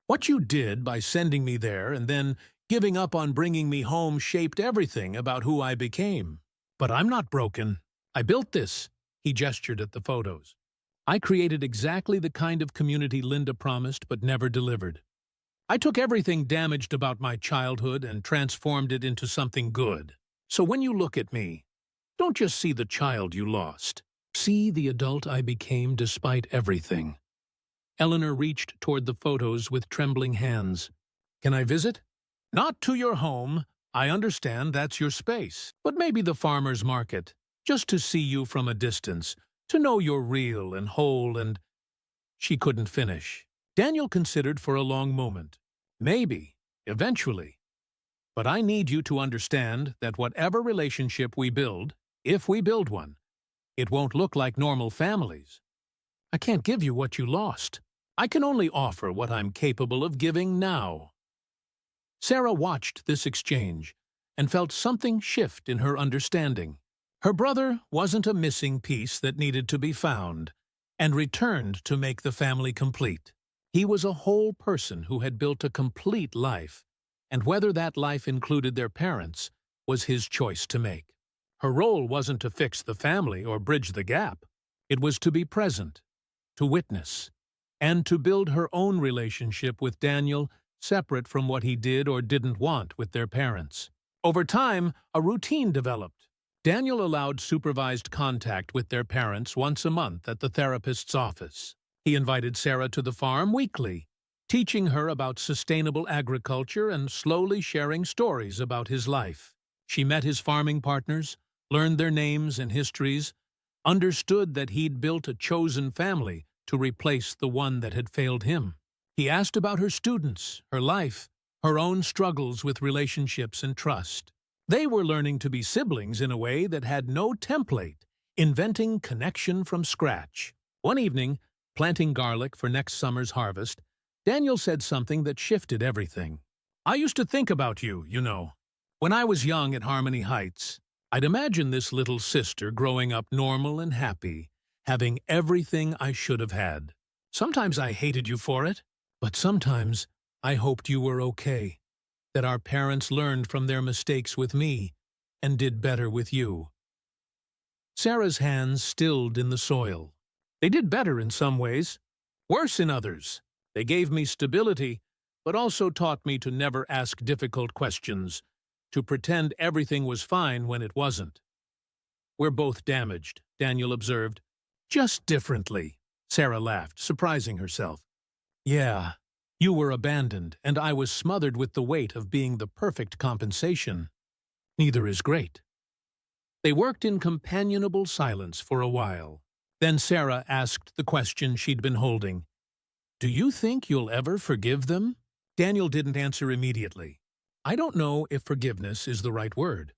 What you did by sending me there and then giving up on bringing me home shaped everything about who I became. But I'm not broken. I built this." He gestured at the photos. "I created exactly the kind of community Linda promised but never delivered. I took everything damaged about my childhood and transformed it into something good. So when you look at me, don't just see the child you lost. See the adult I became despite everything." Eleanor reached toward the photos with trembling hands. "Can I visit?" "Not to your home. I understand that's your space. But maybe the farmer's market, just to see you from a distance, to know you're real and whole and—" She couldn't finish. Daniel considered for a long moment. "Maybe, eventually. But I need you to understand that whatever relationship we build, if we build one, it won't look like normal families. I can't give you what you lost. I can only offer what I'm capable of giving now." Sarah watched this exchange and felt something shift in her understanding. Her brother wasn't a missing piece that needed to be found and returned to make the family complete. He was a whole person who had built a complete life, and whether that life included their parents was his choice to make. Her role wasn't to fix the family or bridge the gap. It was to be present, to witness, and to build her own relationship with Daniel separate from what he did or didn't want with their parents. Over time, a routine developed. Daniel allowed supervised contact with their parents once a month at the therapist's office. He invited Sarah to the farm weekly, teaching her about sustainable agriculture and slowly sharing stories about his life. She met his farming partners, learned their names and histories, understood that he'd built a chosen family to replace the one that had failed him. He asked about her students, her life, her own struggles with relationships and trust. They were learning to be siblings in a way that had no template, inventing connection from scratch. One evening, planting garlic for next summer's harvest, Daniel said something that shifted everything. "I used to think about you, you know. When I was young at Harmony Heights, I'd imagine this little sister growing up normal and happy, having everything I should have had. Sometimes I hated you for it. But sometimes I hoped you were okay, that our parents learned from their mistakes with me and did better with you." Sarah's hands stilled in the soil. "They did better in some ways, worse in others. They gave me stability, but also taught me to never ask difficult questions, to pretend everything was fine when it wasn't." "We're both damaged," Daniel observed. "Just differently." Sarah laughed, surprising herself. "Yeah, you were abandoned, and I was smothered with the weight of being the perfect compensation. Neither is great." They worked in companionable silence for a while. Then Sarah asked the question she'd been holding. "Do you think you'll ever forgive them?" Daniel didn't answer immediately. "I don't know if forgiveness is the right word.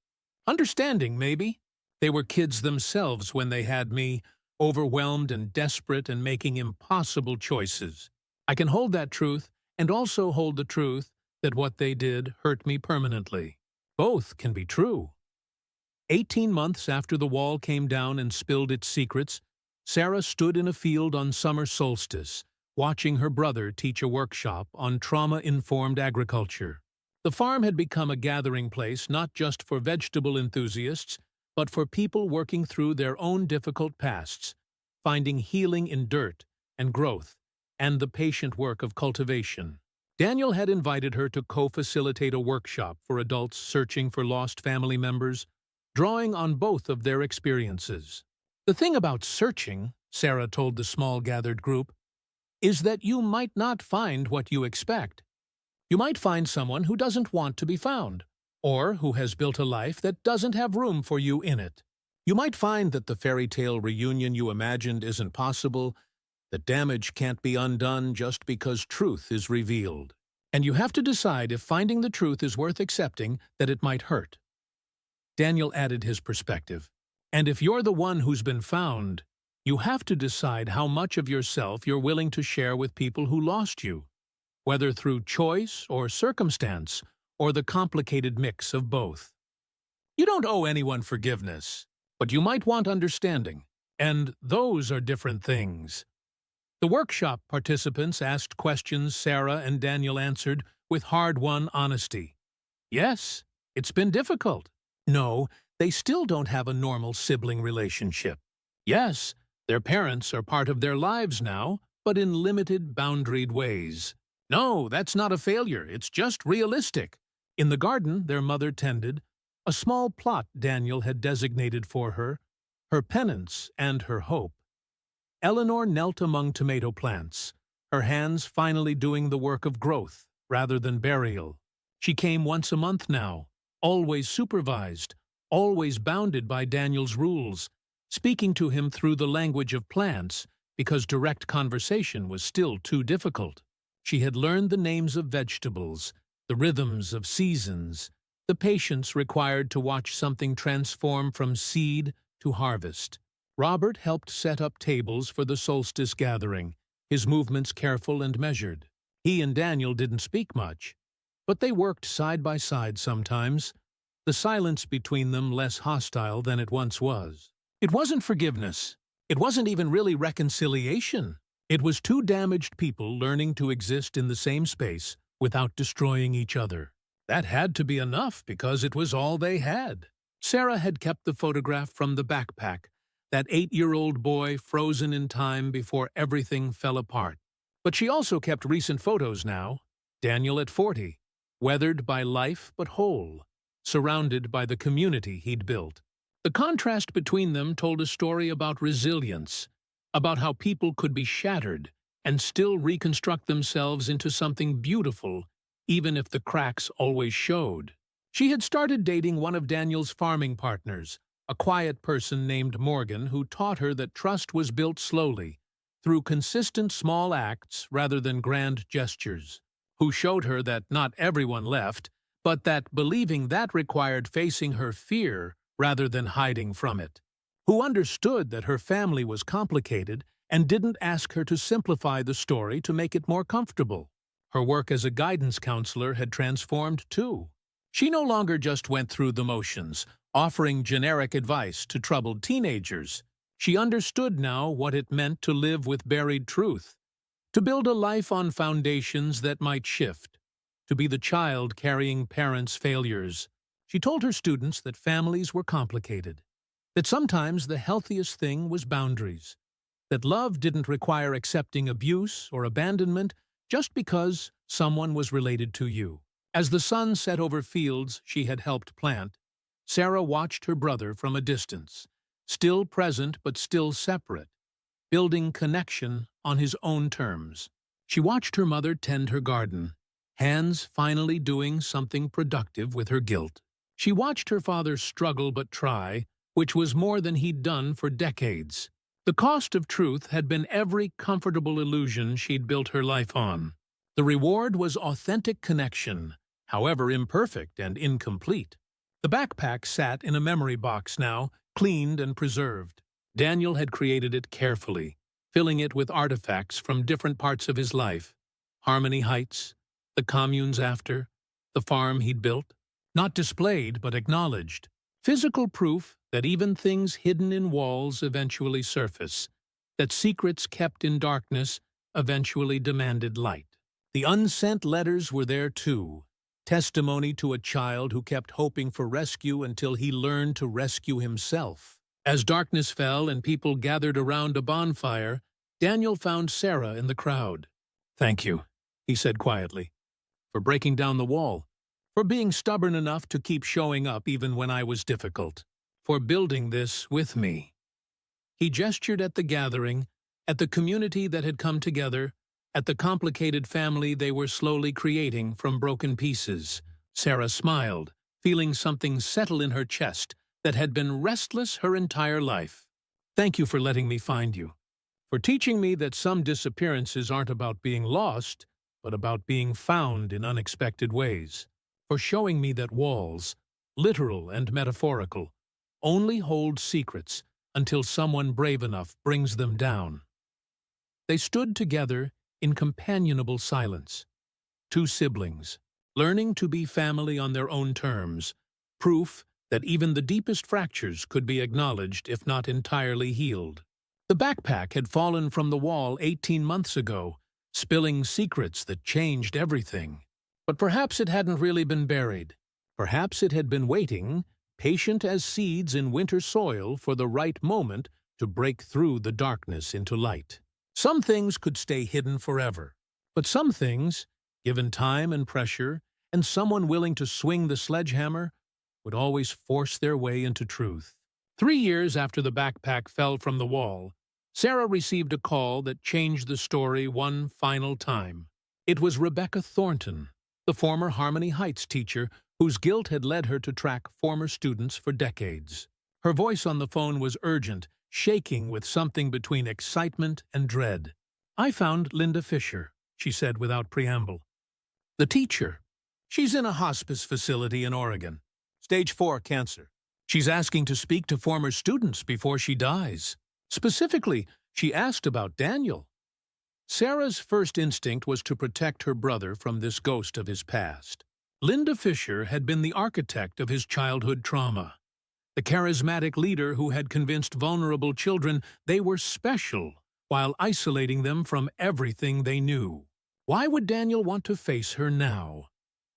Understanding, maybe. They were kids themselves when they had me, overwhelmed and desperate and making impossible choices. I can hold that truth and also hold the truth that what they did hurt me permanently. Both can be true." 18 months after the wall came down and spilled its secrets, Sarah stood in a field on summer solstice, watching her brother teach a workshop on trauma-informed agriculture. The farm had become a gathering place not just for vegetable enthusiasts, but for people working through their own difficult pasts, finding healing in dirt and growth, and the patient work of cultivation. Daniel had invited her to co-facilitate a workshop for adults searching for lost family members, drawing on both of their experiences. The thing about searching, Sarah told the small gathered group, is that you might not find what you expect. You might find someone who doesn't want to be found, or who has built a life that doesn't have room for you in it. You might find that the fairy tale reunion you imagined isn't possible, that damage can't be undone just because truth is revealed. And you have to decide if finding the truth is worth accepting that it might hurt. Daniel added his perspective. And if you're the one who's been found, you have to decide how much of yourself you're willing to share with people who lost you, whether through choice or circumstance, or the complicated mix of both. You don't owe anyone forgiveness, but you might want understanding, and those are different things. The workshop participants asked questions Sarah and Daniel answered with hard-won honesty. Yes, it's been difficult. No, they still don't have a normal sibling relationship. Yes, their parents are part of their lives now, but in limited, boundaried ways. No, that's not a failure, it's just realistic. In the garden their mother tended, a small plot Daniel had designated for her, her penance and her hope. Eleanor knelt among tomato plants, her hands finally doing the work of growth rather than burial. She came once a month now, always supervised, always bounded by Daniel's rules, speaking to him through the language of plants because direct conversation was still too difficult. She had learned the names of vegetables, the rhythms of seasons, the patience required to watch something transform from seed to harvest. Robert helped set up tables for the solstice gathering, his movements careful and measured. He and Daniel didn't speak much, but they worked side by side sometimes, the silence between them less hostile than it once was. It wasn't forgiveness. It wasn't even really reconciliation. It was two damaged people learning to exist in the same space without destroying each other. That had to be enough because it was all they had. Sarah had kept the photograph from the backpack, that 8-year-old boy frozen in time before everything fell apart. But she also kept recent photos now, Daniel at 40, weathered by life but whole, surrounded by the community he'd built. The contrast between them told a story about resilience, about how people could be shattered and still reconstruct themselves into something beautiful, even if the cracks always showed. She had started dating one of Daniel's farming partners, a quiet person named Morgan who taught her that trust was built slowly, through consistent small acts rather than grand gestures, who showed her that not everyone left, but that believing that required facing her fear rather than hiding from it, who understood that her family was complicated and didn't ask her to simplify the story to make it more comfortable. Her work as a guidance counselor had transformed too. She no longer just went through the motions, offering generic advice to troubled teenagers. She understood now what it meant to live with buried truth, to build a life on foundations that might shift, to be the child carrying parents' failures. She told her students that families were complicated, that sometimes the healthiest thing was boundaries, that love didn't require accepting abuse or abandonment just because someone was related to you. As the sun set over fields she had helped plant, Sarah watched her brother from a distance, still present but still separate, building connection on his own terms. She watched her mother tend her garden, hands finally doing something productive with her guilt. She watched her father struggle but try, which was more than he'd done for decades. The cost of truth had been every comfortable illusion she'd built her life on. The reward was authentic connection, however imperfect and incomplete. The backpack sat in a memory box now, cleaned and preserved. Daniel had created it carefully, filling it with artifacts from different parts of his life. Harmony Heights, the communes after, the farm he'd built. Not displayed, but acknowledged. Physical proof that even things hidden in walls eventually surface, that secrets kept in darkness eventually demanded light. The unsent letters were there too, testimony to a child who kept hoping for rescue until he learned to rescue himself. As darkness fell and people gathered around a bonfire, Daniel found Sarah in the crowd. "Thank you," he said quietly, "for breaking down the wall, for being stubborn enough to keep showing up even when I was difficult, for building this with me." He gestured at the gathering, at the community that had come together, at the complicated family they were slowly creating from broken pieces. Sarah smiled, feeling something settle in her chest that had been restless her entire life. "Thank you for letting me find you, for teaching me that some disappearances aren't about being lost, but about being found in unexpected ways, for showing me that walls, literal and metaphorical, only hold secrets until someone brave enough brings them down." They stood together in companionable silence. Two siblings, learning to be family on their own terms, proof that even the deepest fractures could be acknowledged if not entirely healed. The backpack had fallen from the wall 18 months ago, spilling secrets that changed everything. But perhaps it hadn't really been buried. Perhaps it had been waiting, patient as seeds in winter soil, for the right moment to break through the darkness into light. Some things could stay hidden forever, but some things, given time and pressure, and someone willing to swing the sledgehammer, would always force their way into truth. 3 years after the backpack fell from the wall, Sarah received a call that changed the story one final time. It was Rebecca Thornton, the former Harmony Heights teacher whose guilt had led her to track former students for decades. Her voice on the phone was urgent, shaking with something between excitement and dread. "I found Linda Fisher," she said without preamble. "The teacher. She's in a hospice facility in Oregon. Stage 4 cancer. She's asking to speak to former students before she dies. Specifically, she asked about Daniel." Sarah's first instinct was to protect her brother from this ghost of his past. Linda Fisher had been the architect of his childhood trauma, the charismatic leader who had convinced vulnerable children they were special while isolating them from everything they knew. Why would Daniel want to face her now,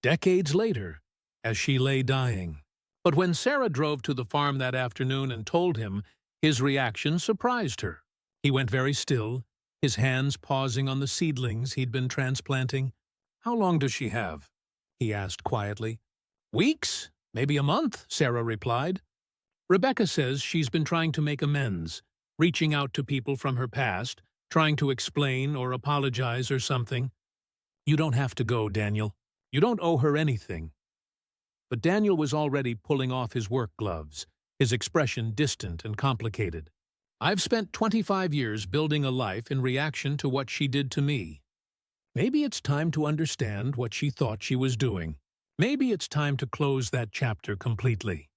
decades later, as she lay dying? But when Sarah drove to the farm that afternoon and told him, his reaction surprised her. He went very still, his hands pausing on the seedlings he'd been transplanting. "How long does she have?" he asked quietly. "Weeks, maybe a month," Sarah replied. "Rebecca says she's been trying to make amends, reaching out to people from her past, trying to explain or apologize or something." "You don't have to go, Daniel. You don't owe her anything." But Daniel was already pulling off his work gloves, his expression distant and complicated. "I've spent 25 years building a life in reaction to what she did to me. Maybe it's time to understand what she thought she was doing. Maybe it's time to close that chapter completely."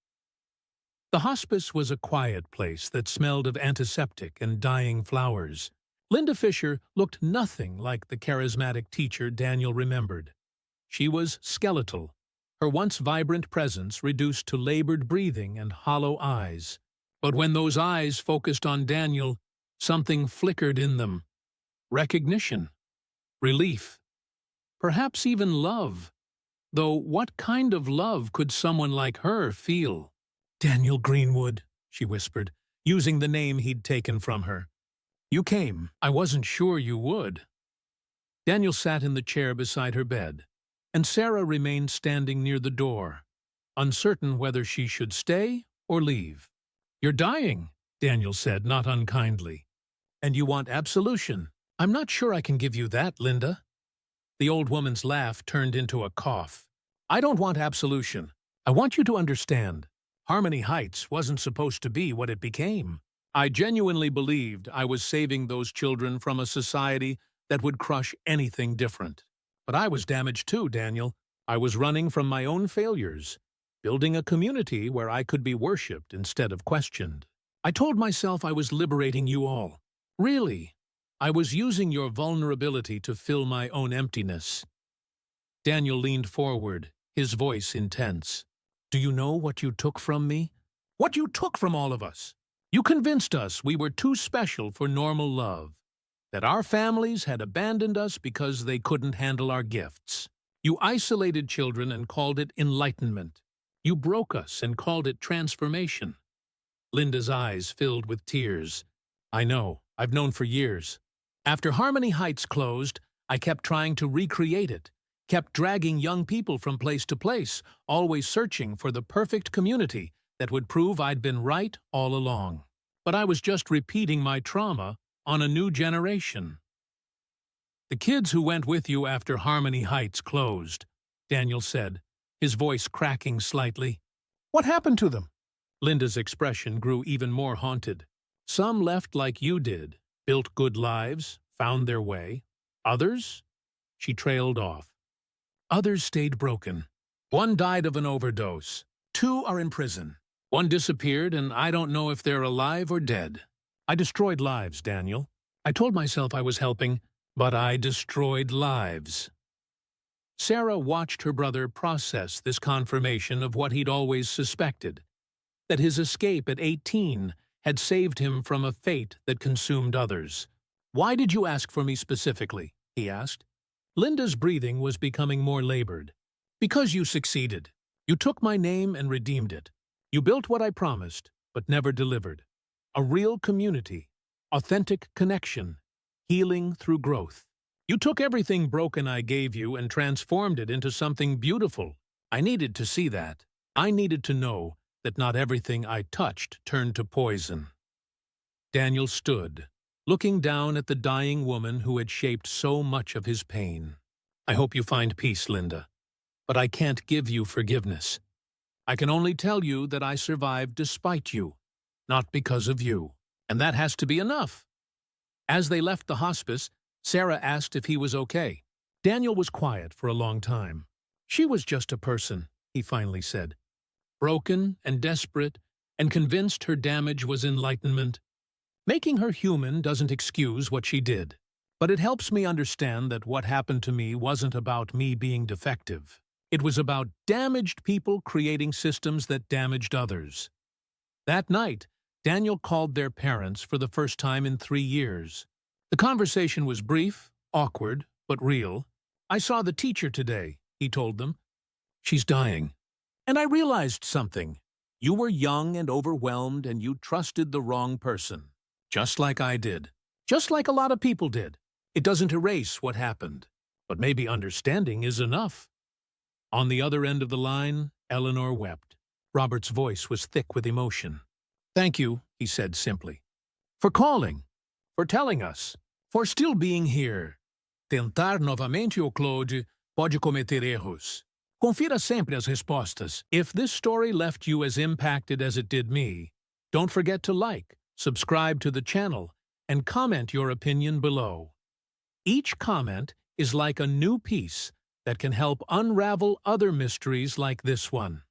The hospice was a quiet place that smelled of antiseptic and dying flowers. Linda Fisher looked nothing like the charismatic teacher Daniel remembered. She was skeletal, her once vibrant presence reduced to labored breathing and hollow eyes. But when those eyes focused on Daniel, something flickered in them. Recognition. Relief. Perhaps even love. Though what kind of love could someone like her feel? "Daniel Greenwood," she whispered, using the name he'd taken from her. "You came. I wasn't sure you would." Daniel sat in the chair beside her bed, and Sarah remained standing near the door, uncertain whether she should stay or leave. "You're dying," Daniel said, not unkindly. "And you want absolution." "I'm not sure I can give you that, Linda." The old woman's laugh turned into a cough. "I don't want absolution. I want you to understand. Harmony Heights wasn't supposed to be what it became. I genuinely believed I was saving those children from a society that would crush anything different. But I was damaged too, Daniel. I was running from my own failures, building a community where I could be worshipped instead of questioned. I told myself I was liberating you all. Really, I was using your vulnerability to fill my own emptiness." Daniel leaned forward, his voice intense. "Do you know what you took from me? What you took from all of us? You convinced us we were too special for normal love. that our families had abandoned us because they couldn't handle our gifts. You isolated children and called it enlightenment. You broke us and called it transformation. Linda's eyes filled with tears. I know, I've known for years. After Harmony Heights closed, I kept trying to recreate it, kept dragging young people from place to place, always searching for the perfect community that would prove I'd been right all along. But I was just repeating my trauma on a new generation. The kids who went with you after Harmony Heights closed, Daniel said, his voice cracking slightly. What happened to them? Linda's expression grew even more haunted. Some left like you did, built good lives, found their way. Others? She trailed off. Others stayed broken. One died of an overdose. 2 are in prison. 1 disappeared, and I don't know if they're alive or dead. I destroyed lives, Daniel. I told myself I was helping, but I destroyed lives. Sarah watched her brother process this confirmation of what he'd always suspected, that his escape at 18 had saved him from a fate that consumed others. Why did you ask for me specifically? He asked. Linda's breathing was becoming more labored. Because you succeeded. You took my name and redeemed it. You built what I promised, but never delivered. A real community, authentic connection, healing through growth. You took everything broken I gave you and transformed it into something beautiful. I needed to see that. I needed to know that not everything I touched turned to poison. Daniel stood, looking down at the dying woman who had shaped so much of his pain. I hope you find peace, Linda, but I can't give you forgiveness. I can only tell you that I survived despite you, not because of you, and that has to be enough. As they left the hospice, Sarah asked if he was okay. Daniel was quiet for a long time. She was just a person, he finally said. Broken and desperate, and convinced her damage was enlightenment. Making her human doesn't excuse what she did, but it helps me understand that what happened to me wasn't about me being defective. It was about damaged people creating systems that damaged others. That night, Daniel called their parents for the first time in 3 years. The conversation was brief, awkward, but real. I saw the teacher today, he told them. She's dying. And I realized something. You were young and overwhelmed, and you trusted the wrong person. Just like I did. Just like a lot of people did. It doesn't erase what happened. But maybe understanding is enough. On the other end of the line, Eleanor wept. Robert's voice was thick with emotion. Thank you, he said simply. For calling. For telling us. For still being here. Tentar novamente o Claude pode cometer erros. Confira sempre as respostas. If this story left you as impacted as it did me, don't forget to like, subscribe to the channel, and comment your opinion below. Each comment is like a new piece that can help unravel other mysteries like this one.